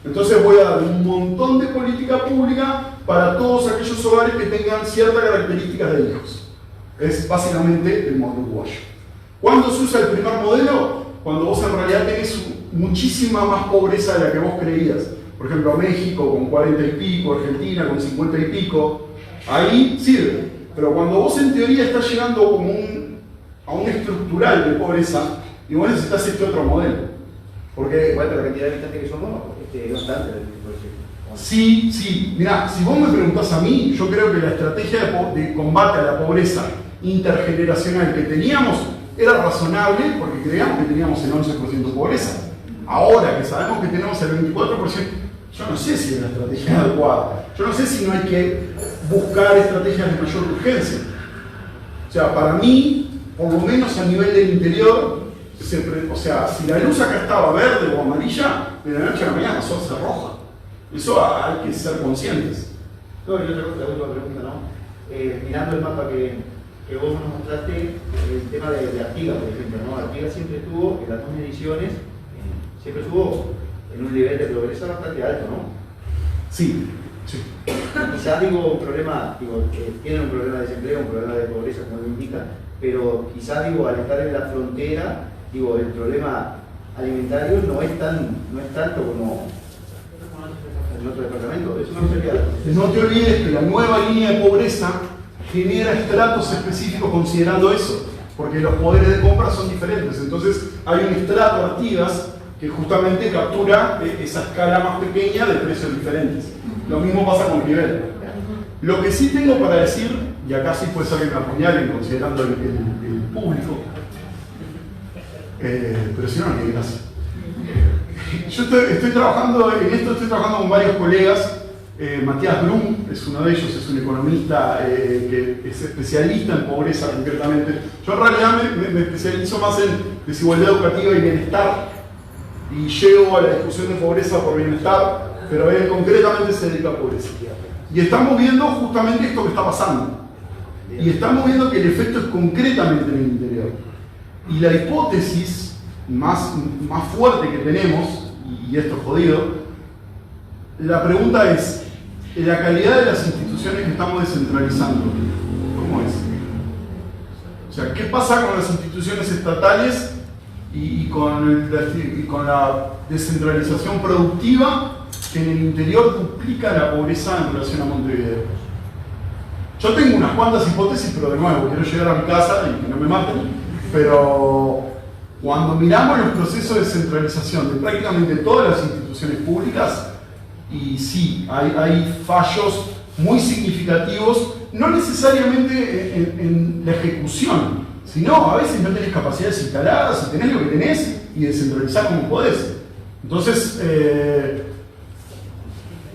Entonces voy a dar un montón de política pública para todos aquellos hogares que tengan ciertas características de hijos. Es básicamente el modelo uruguayo. ¿Cuándo se usa el primer modelo? Cuando vos en realidad tenés muchísima más pobreza de la que vos creías. Por ejemplo, México con 40 y pico, Argentina con 50 y pico. Ahí sirve. Pero cuando vos en teoría estás llegando como a un estructural de pobreza, y vos necesitas este otro modelo. Porque, bueno, la cantidad de habitantes que somos, no es tanta. Sí, sí. Mirá, si vos me preguntás a mí, yo creo que la estrategia de combate a la pobreza intergeneracional que teníamos era razonable porque creíamos que teníamos el 11% de pobreza. Ahora que sabemos que tenemos el 24%, yo no sé si es la estrategia adecuada. Yo no sé si no hay que buscar estrategias de mayor urgencia. O sea, para mí, por lo menos a nivel del interior, o sea, si la luz acá estaba verde o amarilla, de la noche a la mañana pasó a ser roja. Eso hay que ser conscientes. No, y otra cosa, la última pregunta, ¿no? Mirando el mapa que vos nos mostraste, el tema de Artigas, por ejemplo, ¿no? Artigas siempre estuvo, en las dos mediciones, siempre estuvo en un nivel de pobreza bastante alto, ¿no? Sí, sí. Quizás digo un problema, tienen un problema de desempleo, un problema de pobreza, como lo indica, pero quizás digo, al estar en la frontera, digo, el problema alimentario no es tanto como en otro departamento. Eso no sería. No te olvides que la nueva línea de pobreza genera estratos específicos considerando eso, porque los poderes de compra son diferentes. Entonces hay un estrato Artigas que justamente captura esa escala más pequeña de precios diferentes. Lo mismo pasa con nivel. Lo que sí tengo para decir, y acá sí puede ser que me apuñalen considerando el público, pero si no, no tiene gracia. Yo estoy trabajando en esto, estoy trabajando con varios colegas. Matías Blum es uno de ellos, es un economista que es especialista en pobreza concretamente. Yo en realidad me especializo más en desigualdad educativa y bienestar, y llego a la discusión de pobreza por bienestar, pero él concretamente se dedica a pobreza. Y estamos viendo justamente esto que está pasando. Y estamos viendo que el efecto es concretamente en el interior. Y la hipótesis más fuerte que tenemos, y esto es jodido, la pregunta es, la calidad de las instituciones que estamos descentralizando, ¿cómo es? O sea, ¿qué pasa con las instituciones estatales y con la descentralización productiva que en el interior duplica la pobreza en relación a Montevideo? Yo tengo unas cuantas hipótesis, pero de nuevo, quiero llegar a mi casa y que no me maten, pero cuando miramos los procesos de descentralización de prácticamente todas las instituciones públicas, y sí, hay fallos muy significativos, no necesariamente en la ejecución, sino a veces no tenés capacidades instaladas, y tenés lo que tenés y descentralizar como podés. Entonces,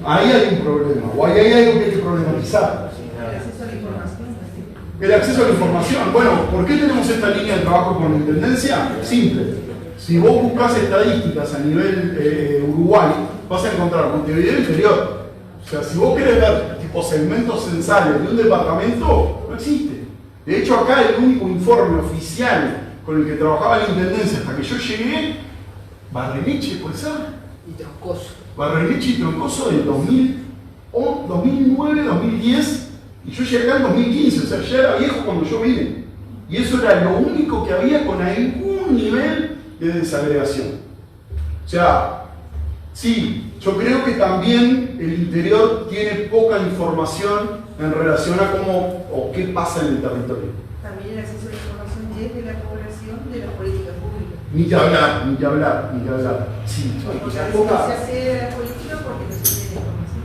ahí hay un problema, o ahí hay algo que hay que problematizar. El acceso a la información. El acceso a la información. Bueno, ¿por qué tenemos esta línea de trabajo con la Intendencia? Simple. Si vos buscas estadísticas a nivel Uruguay, vas a encontrar Montevideo Interior. O sea, si vos querés ver tipo segmentos censales de un departamento, no existe. De hecho, acá el único informe oficial con el que trabajaba la Intendencia hasta que yo llegué, Barreneche, ¿puede ser? Y Troncoso. Barreneche y Troncoso del 2009, 2010, y yo llegué acá en 2015, o sea, ya era viejo cuando yo vine. Y eso era lo único que había con algún nivel de desagregación. O sea, sí, yo creo que también el interior tiene poca información en relación a cómo o qué pasa en el territorio. También el acceso a la información desde la población de las políticas públicas. Ni que hablar, ni que hablar, ni que hablar. Sí, Porque a veces no se accede a la política porque no se tiene la información.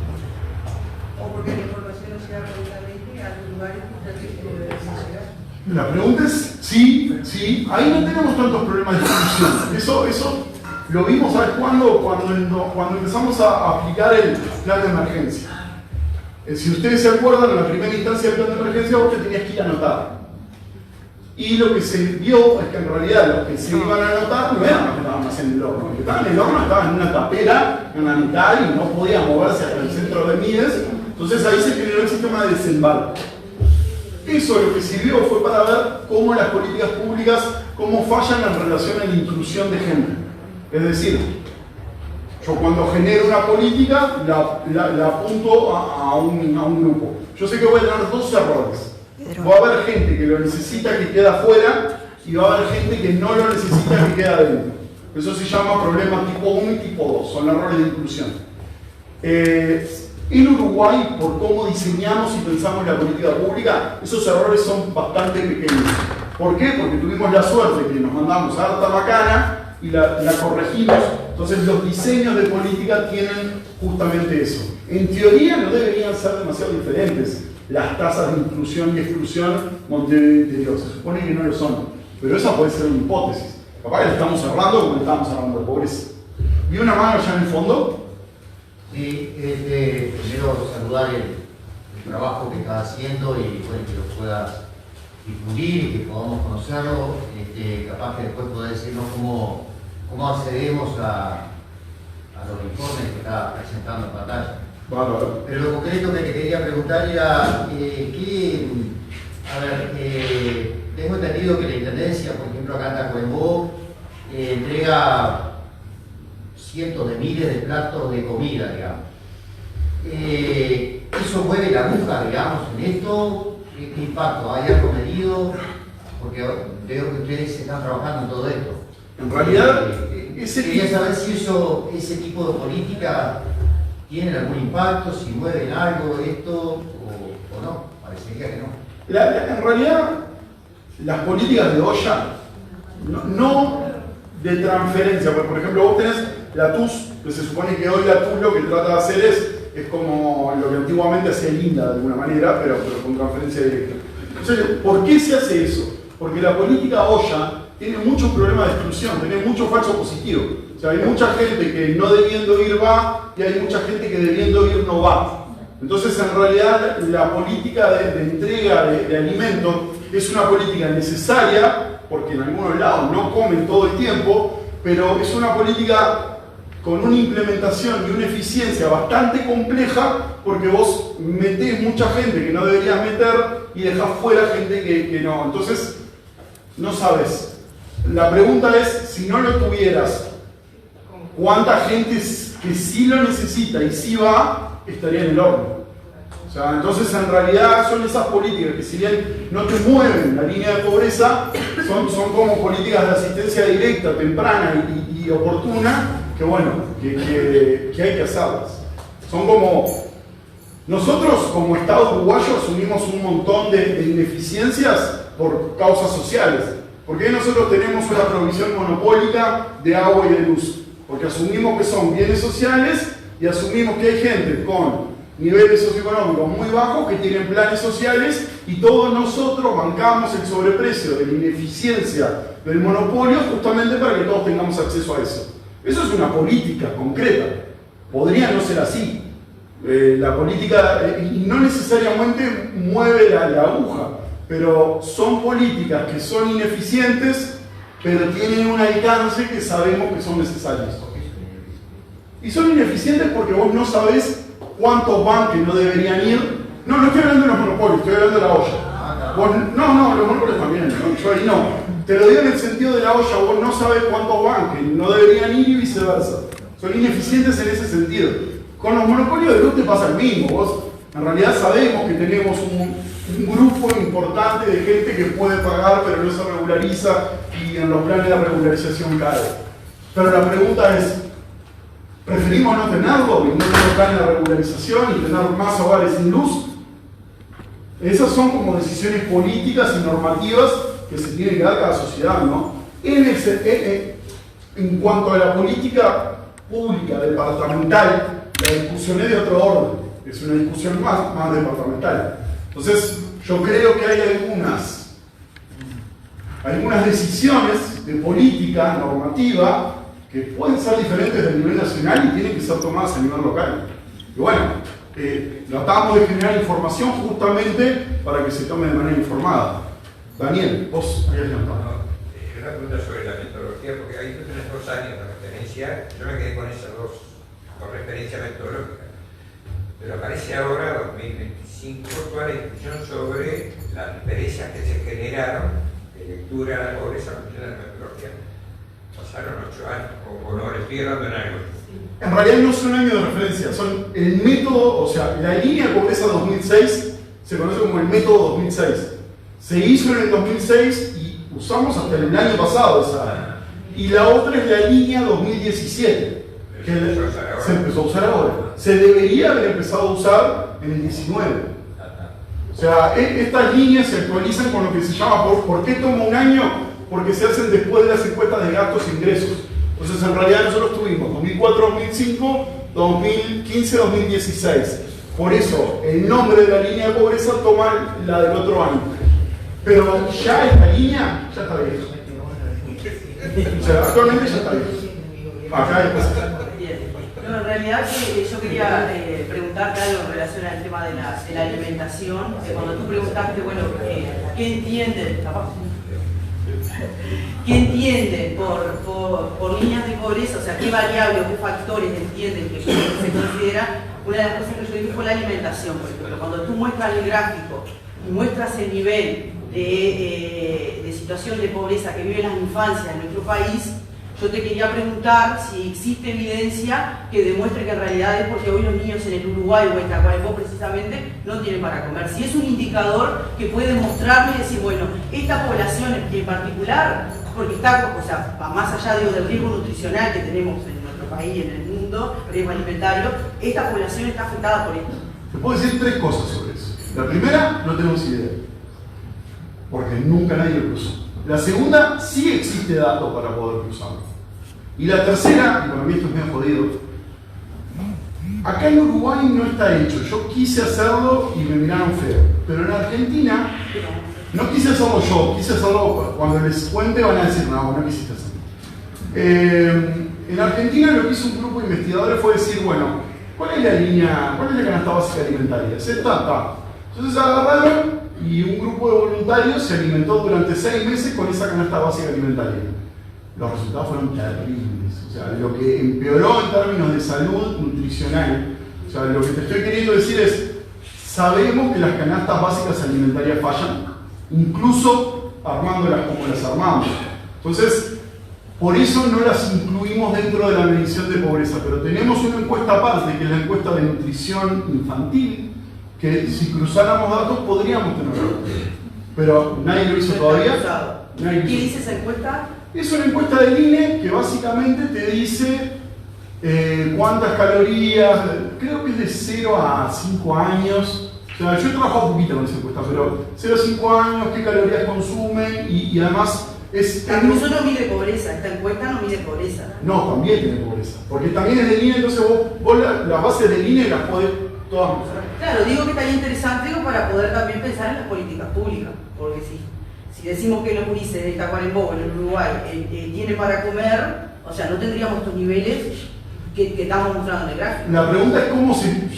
O porque la información no llega correctamente a los lugares que debe llegar. La pregunta es sí, sí. Ahí no tenemos tantos problemas de distribución. Eso lo vimos, ¿sabes cuándo? Cuando empezamos a aplicar el plan de emergencia. Si ustedes se acuerdan, en la primera instancia del plan de emergencia vos te tenías que ir a anotar. Y lo que se vio es que en realidad los que se iban a anotar no eran los que estaban más en el horno. Los que estaban en el horno estaban en una tapera, en la mitad, y no podían moverse hasta el centro de Mides. Entonces ahí se generó el sistema de desembarco. Eso lo que sirvió fue para ver cómo las políticas públicas, cómo fallan en relación a la intrusión de gente. Es decir, yo cuando genero una política la apunto a un grupo. Yo sé que voy a tener dos errores. Va a haber gente que lo necesita que queda afuera y va a haber gente que no lo necesita que queda adentro. Eso se llama problema tipo 1 y tipo 2, son errores de inclusión. En Uruguay, por cómo diseñamos y pensamos la política pública, esos errores son bastante pequeños. ¿Por qué? Porque tuvimos la suerte que nos mandamos a harta macana y la corregimos. Entonces los diseños de política tienen justamente eso. En teoría no deberían ser demasiado diferentes las tasas de inclusión y exclusión Montevideo Interior. Se supone que no lo son. Pero esa puede ser una hipótesis. Capaz que le estamos cerrando como le estamos cerrando de pobreza. ¿Vi una mano allá en el fondo? Sí, primero saludar el trabajo que está haciendo y bueno, que lo puedas difundir y que podamos conocerlo. Capaz que después poder decirnos cómo accedemos a los informes que está presentando en pantalla. Bárbaro. Pero lo concreto que te quería preguntar era tengo entendido que la Intendencia, por ejemplo acá en Tacuarembó, entrega cientos de miles de platos de comida, digamos. ¿Eso mueve la aguja, digamos, en esto? ¿Qué impacto? ¿Hay algo medido? Porque veo que ustedes están trabajando en todo esto. En realidad, quería saber si ese tipo de política tiene algún impacto, si mueven algo esto o no. Parecería que no. En realidad, las políticas de olla, no de transferencia, porque por ejemplo vos tenés la TUS, que se supone que hoy la TUS lo que trata de hacer es como lo que antiguamente hacía el INDA de alguna manera, pero con transferencia directa. Entonces, ¿por qué se hace eso? Porque la política olla tiene muchos problemas de exclusión, tiene mucho falso positivo. O sea, hay mucha gente que no debiendo ir va y hay mucha gente que debiendo ir no va. Entonces, en realidad, la política de entrega de alimentos es una política necesaria, porque en algunos lados no comen todo el tiempo, pero es una política con una implementación y una eficiencia bastante compleja, porque vos metés mucha gente que no deberías meter y dejás fuera gente que no. Entonces, no sabes. La pregunta es, si no lo tuvieras, ¿cuánta gente que sí lo necesita y sí va, estaría en el horno? O sea, entonces en realidad son esas políticas que si bien no te mueven la línea de pobreza, son como políticas de asistencia directa, temprana y oportuna, que bueno, que hay que hacerlas. Son como... Nosotros como Estado uruguayo asumimos un montón de ineficiencias por causas sociales. Porque nosotros tenemos una provisión monopólica de agua y de luz. Porque asumimos que son bienes sociales y asumimos que hay gente con niveles socioeconómicos muy bajos que tienen planes sociales y todos nosotros bancamos el sobreprecio de la ineficiencia del monopolio justamente para que todos tengamos acceso a eso. Eso es una política concreta. Podría no ser así. La política y no necesariamente mueve la aguja, pero son políticas que son ineficientes, pero tienen un alcance que sabemos que son necesarios. Y son ineficientes porque vos no sabés cuántos van que no deberían ir. No estoy hablando de los monopolios, estoy hablando de la olla. Vos, no, los monopolios también, yo ahí no. Te lo digo en el sentido de la olla, vos no sabés cuántos van que no deberían ir y viceversa. Son ineficientes en ese sentido. Con los monopolios de luz te pasa el mismo. Vos en realidad sabemos que tenemos un grupo importante de gente que puede pagar pero no se regulariza y en los planes de regularización cae. Pero la pregunta es, ¿preferimos no tenerlo y no tener planes de regularización y tener más hogares sin luz? Esas son como decisiones políticas y normativas que se tienen que dar cada sociedad, ¿no? En cuanto a la política pública departamental, la discusión es de otro orden, es una discusión más departamental. Entonces, yo creo que hay algunas decisiones de política normativa que pueden ser diferentes del nivel nacional y tienen que ser tomadas a nivel local. Y bueno, tratamos de generar información justamente para que se tome de manera informada. Daniel, vos habías levantado. Una pregunta sobre la metodología, porque ahí tú tenés 2 años de referencia, yo me quedé con esas dos referencias metodológicas. Pero aparece ahora, 2025, toda la discusión sobre las diferencias que se generaron de lectura a la pobreza en función de la metodología. Pasaron 8 años, o no, le estoy errando en algo. En realidad no son años de referencia, son el método, o sea, la línea de pobreza 2006 se conoce como el método 2006. Se hizo en el 2006 y usamos hasta el año pasado esa. Y la otra es la línea 2017, que se empezó a usar ahora. Se debería haber empezado a usar en el 19. O sea, estas líneas se actualizan con lo que se llama, ¿por qué toma un año? Porque se hacen después de las encuestas de gastos e ingresos. Entonces, en realidad nosotros tuvimos 2004-2005, 2015-2016. Por eso, el nombre de la línea de pobreza toma la del otro año. Pero ya esta línea ya está vieja. O sea, actualmente ya está vieja. Acá después. No, en realidad yo quería preguntarte algo en relación al tema de la alimentación. Cuando tú preguntaste, bueno, ¿qué entienden? ¿Qué entienden por líneas de pobreza? O sea, ¿qué variables o qué factores entienden que se considera? Una de las cosas que yo dije fue la alimentación, por ejemplo. Cuando tú muestras el gráfico y muestras el nivel de situación de pobreza que viven las infancias en nuestro país, yo te quería preguntar si existe evidencia que demuestre que en realidad es porque hoy los niños en el Uruguay o en Tacuarembó precisamente no tienen para comer. Si es un indicador que puede mostrarme y decir, bueno, esta población en particular, porque está, o sea, más allá del riesgo nutricional que tenemos en nuestro país, en el mundo, riesgo alimentario, esta población está afectada por esto. Te puedo decir 3 cosas sobre eso. La primera, no tenemos idea, porque nunca nadie lo cruzó. La segunda, sí existe datos para poder cruzarlo. Y la tercera, y para mí esto es medio jodido, acá en Uruguay no está hecho. Yo quise hacerlo y me miraron feo. Pero en Argentina, no quise hacerlo yo, quise hacerlo cuando les cuente van a decir, no quisiste hacerlo. En Argentina lo que hizo un grupo de investigadores fue decir, bueno, ¿cuál es la canasta básica alimentaria? ¿Es esta? Entonces agarraron y un grupo de voluntarios se alimentó durante 6 meses con esa canasta básica alimentaria. Los resultados fueron terribles, o sea, lo que empeoró en términos de salud nutricional. O sea, lo que te estoy queriendo decir es, sabemos que las canastas básicas alimentarias fallan, incluso armándolas como las armamos. Entonces, por eso no las incluimos dentro de la medición de pobreza, pero tenemos una encuesta aparte, que es la encuesta de nutrición infantil, que si cruzáramos datos podríamos tenerlo. Pero nadie lo hizo todavía. ¿Qué dice esa encuesta? Es una encuesta del INE que básicamente te dice cuántas calorías, creo que es de 0 a 5 años. O sea, yo he trabajado poquito con esa encuesta, pero 0 a 5 años, qué calorías consumen y además es... Incluso no mide pobreza, esta encuesta no mide pobreza. No, también tiene pobreza, porque también es del INE, entonces vos las bases del INE las podés todas mostrar. Claro, digo que estaría interesante para poder también pensar en las políticas públicas, porque si decimos que los gurises de Tacuarembó en el Uruguay tienen para comer, o sea, no tendríamos estos niveles que estamos mostrando en el gráfico. La pregunta es cómo se...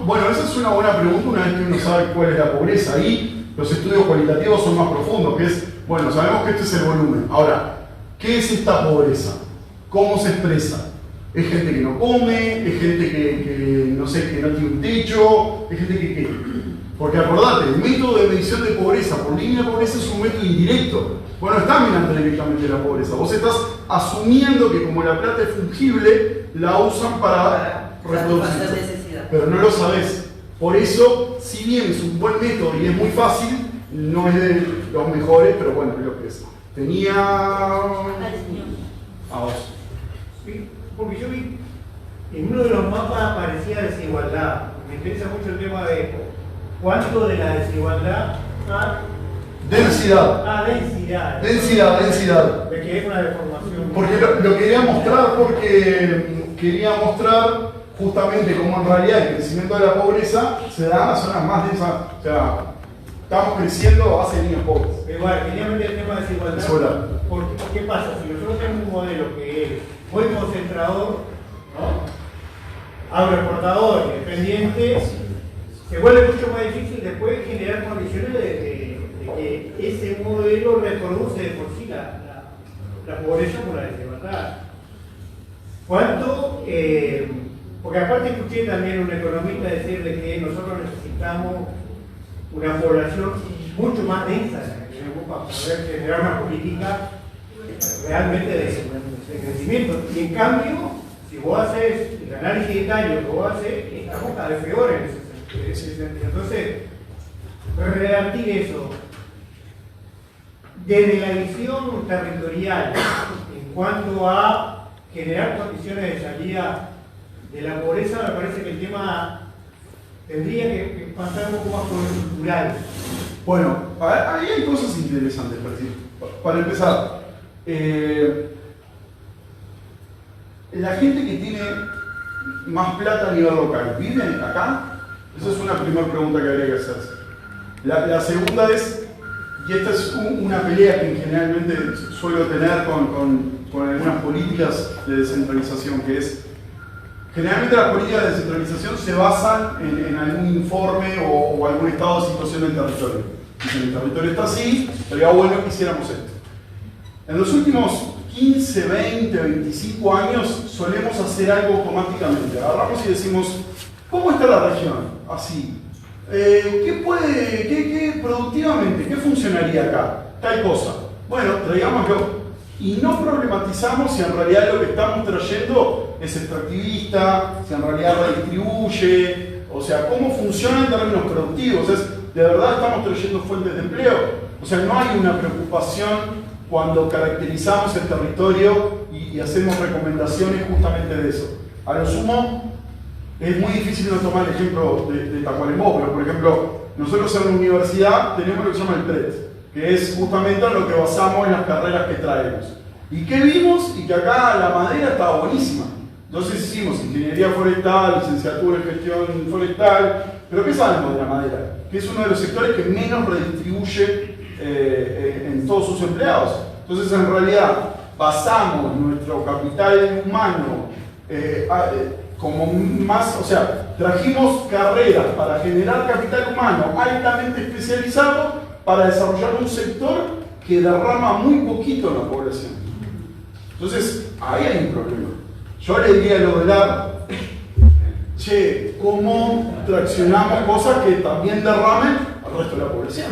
Bueno, esa es una buena pregunta una vez que uno sabe cuál es la pobreza. Ahí los estudios cualitativos son más profundos, que es, bueno, sabemos que este es el volumen. Ahora, ¿qué es esta pobreza? ¿Cómo se expresa? ¿Es gente que no come? ¿Es gente que no sé, que no tiene un techo? ¿Es gente que qué? Porque acordate, el método de medición de pobreza por línea de pobreza es un método indirecto. Vos no estás mirando directamente la pobreza, vos estás asumiendo que como la plata es fungible, la usan para reproducirse. Pero no lo sabés. Por eso, si bien es un buen método y es muy fácil, no es de los mejores, pero bueno, es lo que es. Tenía... A vos. Sí, porque yo vi en uno de los mapas aparecía desigualdad. Me interesa mucho el tema de cuánto de la desigualdad a densidad. Densidad. De que es una deformación. Porque lo quería mostrar porque quería mostrar justamente cómo en realidad el crecimiento de la pobreza se da en las zonas más densas. O sea, estamos creciendo a base de niños pobres. Igual, quería meter el tema de desigualdad. Porque, ¿qué pasa? Si nosotros tenemos un modelo que es muy concentrador, ¿no? Agroexportador, independiente, se vuelve mucho más difícil después generar condiciones de que ese modelo reproduce de por sí la pobreza por la desigualdad. ¿Cuánto? Porque aparte escuché también a un economista decir de que nosotros necesitamos una población mucho más densa para poder generar una política realmente de crecimiento. Y en cambio, si vos haces el análisis de daño que vos haces, estamos cada vez peor en ese sentido. Entonces, revertir eso desde la visión territorial en cuanto a generar condiciones de salida de la pobreza, me parece que el tema tendría que pasar un poco más por lo cultural. Bueno, ahí hay cosas interesantes para decir. Para empezar, la gente que tiene más plata a nivel local, ¿vive acá? Esa es una primera pregunta que habría que hacerse. La segunda es, y esta es una pelea que generalmente suelo tener con algunas políticas de descentralización, que es, generalmente las políticas de descentralización se basan en algún informe o algún estado de situación del territorio. Dicen, el territorio está así, sería bueno que hiciéramos esto. En los últimos 15, 20, 25 años solemos hacer algo automáticamente. Agarramos y decimos, ¿cómo está la región? Así. ¿Qué productivamente, qué funcionaría acá? Tal cosa. Bueno, traigámoslo. Y no problematizamos si en realidad lo que estamos trayendo es extractivista, si en realidad redistribuye, o sea, cómo funciona en términos productivos. ¿De verdad estamos trayendo fuentes de empleo? O sea, no hay una preocupación cuando caracterizamos el territorio y hacemos recomendaciones justamente de eso. A lo sumo, es muy difícil no tomar el ejemplo de Tacuarembó, pero por ejemplo, nosotros en la universidad tenemos lo que se llama el PRET, que es justamente en lo que basamos en las carreras que traemos. ¿Y qué vimos? Y que acá la madera estaba buenísima. Entonces hicimos ingeniería forestal, licenciatura en gestión forestal, pero ¿qué sabemos de la madera? Que es uno de los sectores que menos redistribuye en todos sus empleados. Entonces en realidad basamos nuestro capital humano como más, o sea, trajimos carreras para generar capital humano altamente especializado para desarrollar un sector que derrama muy poquito en la población. Entonces, ahí hay un problema. Yo le diría a lo del che, ¿cómo traccionamos cosas que también derramen al resto de la población?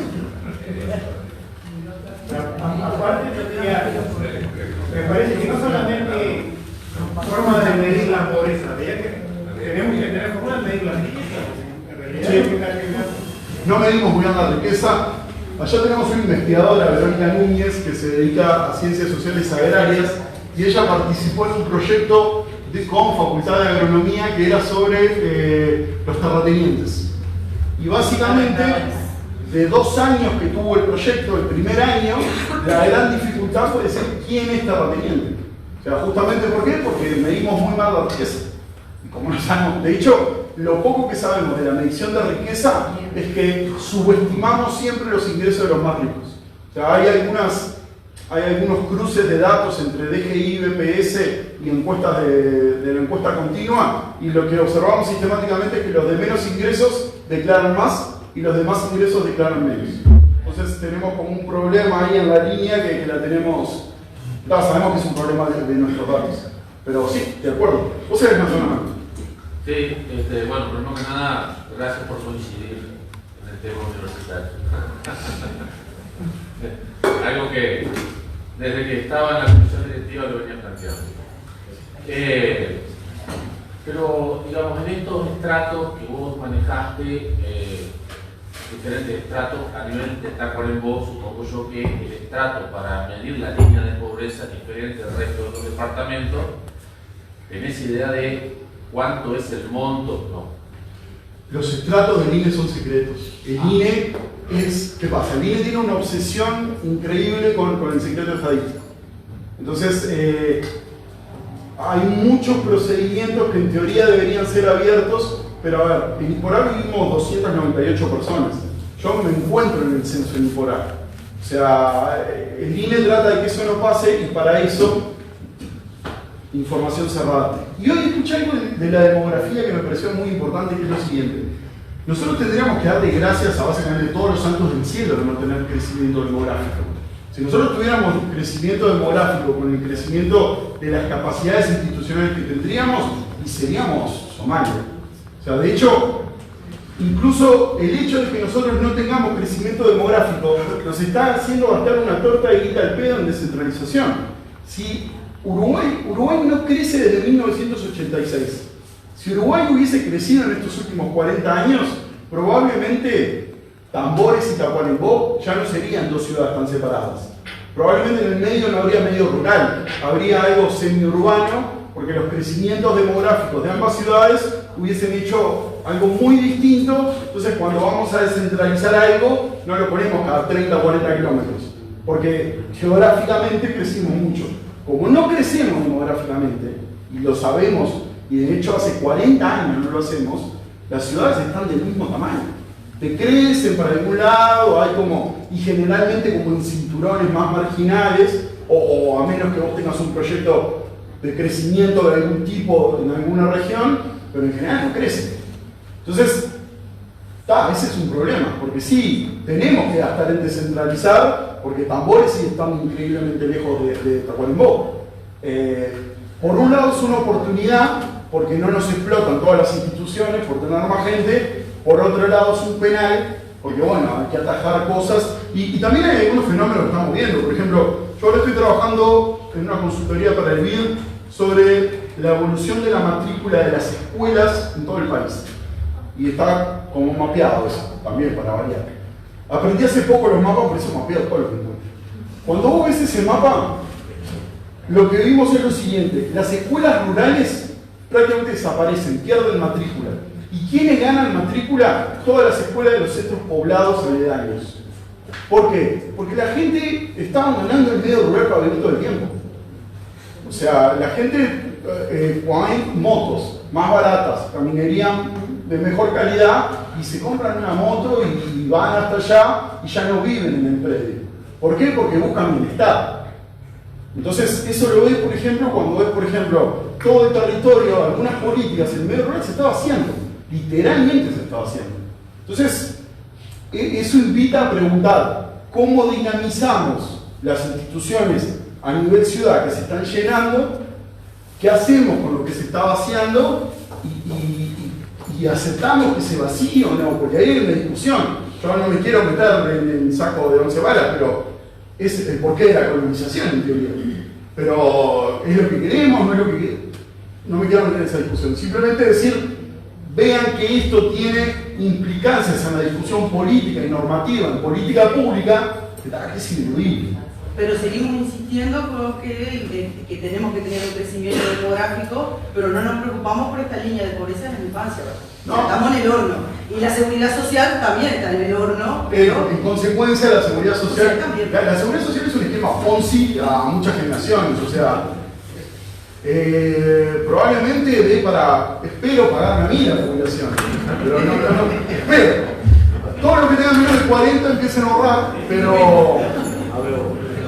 Aparte, me parece que no solamente forma de medir la pobreza, tenemos que tener forma de medir la riqueza. En realidad, no medimos muy bien la riqueza. Allá tenemos una investigadora, Verónica Núñez, que se dedica a ciencias sociales agrarias, y ella participó en un proyecto con Facultad de Agronomía que era sobre los terratenientes. Y básicamente, de 2 años que tuvo el proyecto, el primer año, la gran dificultad fue decir quién es terrateniente. O sea, justamente ¿por qué? Porque medimos muy mal la riqueza. Y como no sabemos, de hecho, lo poco que sabemos de la medición de riqueza es que subestimamos siempre los ingresos de los más ricos. O sea, hay algunos cruces de datos entre DGI, BPS y encuestas de la encuesta respuesta continua, y lo que observamos sistemáticamente es que los de menos ingresos declaran más y los de más ingresos declaran menos. Entonces tenemos como un problema ahí en la línea que la tenemos, sabemos que es un problema de nuestros datos, pero sí, de acuerdo. ¿Vos eres nacional? Sí, bueno, primero que nada, gracias por coincidir en el tema universitario. Algo que desde que estaba en la comisión directiva lo venía planteando. Pero, digamos, en estos estratos que vos manejaste, diferentes estratos a nivel de Tacuarembó, supongo yo que el estrato para medir la línea de pobreza es diferente del resto de los departamentos. ¿Tenés idea de cuánto es el monto? No. Los estratos del INE son secretos. El INE es, ¿qué pasa? El INE tiene una obsesión increíble con el secreto estadístico. Entonces, hay muchos procedimientos que en teoría deberían ser abiertos, pero a ver, en Iporá vivimos 298 personas. Yo me encuentro en el censo en Iporá. O sea, el INE trata de que eso no pase y para eso, información cerrada. Y hoy escuché algo de la demografía que me pareció muy importante, que es lo siguiente. Nosotros tendríamos que darle gracias a básicamente todos los santos del cielo de no tener crecimiento demográfico. Si nosotros tuviéramos un crecimiento demográfico con el crecimiento de las capacidades institucionales que tendríamos, y seríamos Somalia. O sea, de hecho, incluso el hecho de que nosotros no tengamos crecimiento demográfico nos está haciendo gastar una torta de guita al pedo en descentralización. Si Uruguay no crece desde 1986. Si Uruguay hubiese crecido en estos últimos 40 años, probablemente Tambores y Tacuarembó ya no serían dos ciudades tan separadas. Probablemente en el medio no habría medio rural, habría algo semiurbano, porque los crecimientos demográficos de ambas ciudades hubiesen hecho algo muy distinto. Entonces, cuando vamos a descentralizar algo, no lo ponemos cada 30 o 40 kilómetros, porque geográficamente crecimos mucho. Como no crecemos demográficamente, y lo sabemos, y de hecho hace 40 años no lo hacemos, las ciudades están del mismo tamaño. Te crecen para algún lado, hay como, y generalmente como en cinturones más marginales, o a menos que vos tengas un proyecto de crecimiento de algún tipo en alguna región, pero en general no crece. Entonces, ese es un problema, porque sí, tenemos que gastar en descentralizar, porque Tambores sigue estando increíblemente lejos de Tacuarembó. Por un lado es una oportunidad, porque no nos explotan todas las instituciones por tener más gente. Por otro lado es un penal, porque bueno, hay que atajar cosas. Y también hay algunos fenómenos que estamos viendo. Por ejemplo, yo ahora estoy trabajando en una consultoría para el BID sobre la evolución de la matrícula de las escuelas en todo el país. Y está como mapeado eso, también para variar. Aprendí hace poco los mapas, por eso mapeo todo lo que encuentro. Cuando vos ves ese mapa, lo que vimos es lo siguiente: las escuelas rurales prácticamente desaparecen, pierden matrícula. ¿Y quiénes ganan matrícula? Todas las escuelas de los centros poblados aledaños. ¿Por qué? Porque la gente está abandonando el medio rural para vivir todo el tiempo. O sea, la gente, cuando hay motos más baratas, caminerían de mejor calidad y se compran una moto y van hasta allá y ya no viven en el predio. ¿Por qué? Porque buscan bienestar. Entonces, eso lo ves, por ejemplo, cuando ves, por ejemplo, todo el territorio, algunas políticas en el medio rural se está vaciando. Literalmente se está haciendo. Entonces, eso invita a preguntar cómo dinamizamos las instituciones a nivel ciudad que se están llenando, qué hacemos con lo que se está vaciando y aceptamos que se vacíe o no, porque ahí hay una discusión. Yo no me quiero meter en el saco de 11 balas, pero es el porqué de la colonización en teoría. Pero ¿es lo que queremos? ¿No es lo que queremos? No me quiero meter en esa discusión. Simplemente decir, vean que esto tiene implicancias en la discusión política y normativa, en política pública, que es ineludible. Pero seguimos insistiendo con que tenemos que tener un crecimiento demográfico, pero no nos preocupamos por esta línea de pobreza en la infancia. No. Estamos en el horno. Y la seguridad social también está en el horno. Pero en consecuencia la seguridad social, la seguridad social es un esquema Ponzi a muchas generaciones. O sea, probablemente espero pagarme a mí la jubilación, pero no, espero. Todos los que tengan menos de 40 empiecen a ahorrar, pero...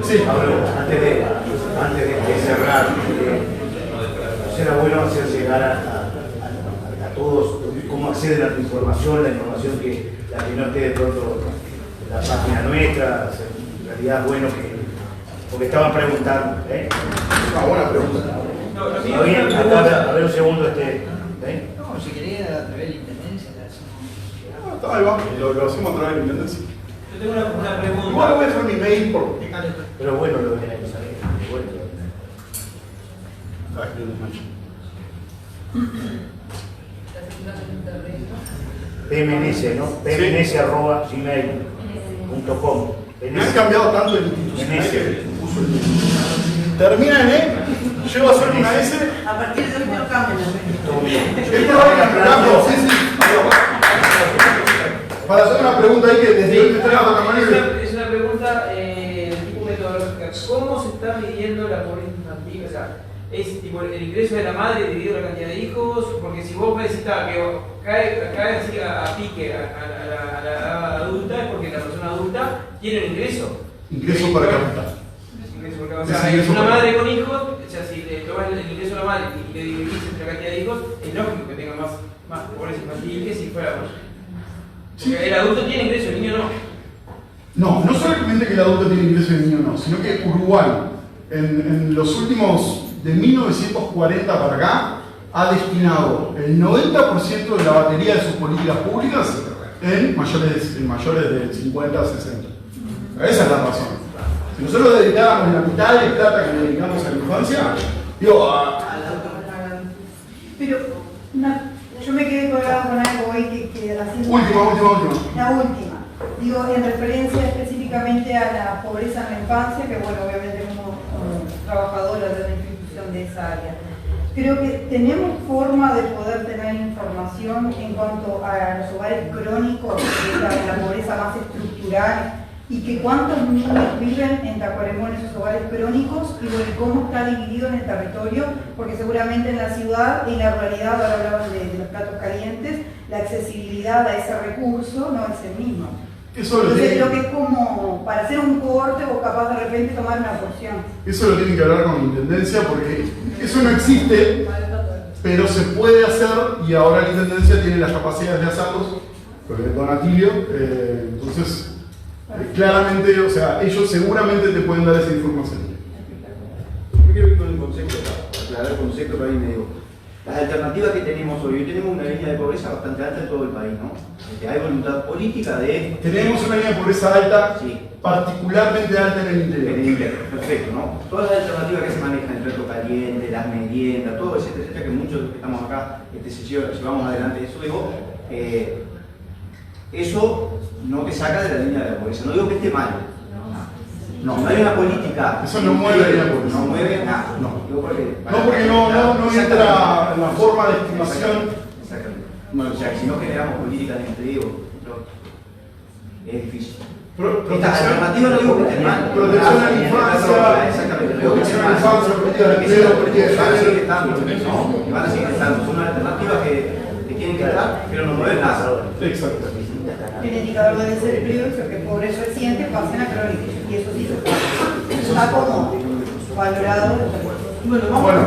Sí. Antes de cerrar, será bueno hacer llegar a todos cómo acceden a tu información, la información que no esté de pronto en la página nuestra. En realidad es bueno que, porque estaban preguntando. Una buena pregunta. A ver un segundo. No, si quería a través de la intendencia. Ahí va, lo hacemos a través de la intendencia. Yo tengo una pregunta. Igual voy a hacer mi mail por. Pero bueno, lo de PMNS, ¿no? PMNS@gmail.com. Me han cambiado tanto el institucional que puso el. Termina en E, llego a hacer una S. A partir de hoy no cambian. Es probable que cambie, sí. Para hacer una pregunta ahí que desde hoy me traiga a manera. Es una pregunta tipo metodológica. ¿Cómo se está midiendo la pobreza infantil? O sea, es tipo el ingreso de la madre dividido la cantidad de hijos, porque si vos necesitas que cae así a pique a la edad adulta, es porque la persona adulta tiene un ingreso. Ingreso para capital. O sea, es una madre con hijos, o sea, si le tomas el ingreso a la madre y le dividís entre la cantidad de hijos, es lógico que tenga más pobreza infantil que si fuera vos. Porque el adulto tiene ingreso, el niño no. No solamente que el adulto tiene ingreso y el niño no, sino que Uruguay, en los últimos, de 1940 para acá, ha destinado el 90% de la batería de sus políticas públicas en mayores de 50 a 60. Esa es la razón. Si nosotros dedicáramos la mitad de plata que le dedicamos a la infancia, Pero yo me quedé colgada con algo hoy que haciendo... Última. La última. Digo, en referencia específicamente a la pobreza en la infancia, que bueno, obviamente como trabajadora de una institución de esa área. Creo que tenemos forma de poder tener información en cuanto a los hogares crónicos, que es la pobreza más estructural, y que cuántos niños viven en Tacuarembó en esos hogares crónicos y bueno, cómo está dividido en el territorio, porque seguramente en la ciudad y en la ruralidad, ahora hablaban de los platos calientes, la accesibilidad a ese recurso no es el mismo. Entonces creo que es como para hacer un corte o capaz de repente tomar una porción. Eso lo tienen que hablar con la intendencia porque eso no existe, pero se puede hacer y ahora la intendencia tiene las capacidades de hacerlos, porque es donatilio, entonces claramente, o sea, ellos seguramente te pueden dar esa información. Yo quiero ir con el concepto, para aclarar el concepto que ahí me digo. Las alternativas que tenemos hoy tenemos una línea de pobreza bastante alta en todo el país, ¿no? Hay voluntad política de... Tenemos una línea de pobreza alta, sí, particularmente alta en el interior. En el interior, perfecto, ¿no? Todas las alternativas que se manejan, el reto caliente, las meriendas, todo etcétera, que muchos de los que estamos acá llevamos adelante eso, digo, eso no te saca de la línea de la pobreza. No digo que esté mal. No hay una política. Eso no mueve la línea de pobreza. No mueve nada. Porque no entra en la forma de estimación. Exactamente. O sea, si no generamos políticas de empleo, es difícil. Esta alternativa no digo que esté mal. Protección a la infancia. Exactamente. Protección a la infancia, política de empleo, política de género. Van a seguir estando. Son alternativas que tienen que estar, pero no mueven nada. Exacto. El indicador de desempleo es que pobreza reciente pasen a crónico, y eso sí está como valorado. Bueno,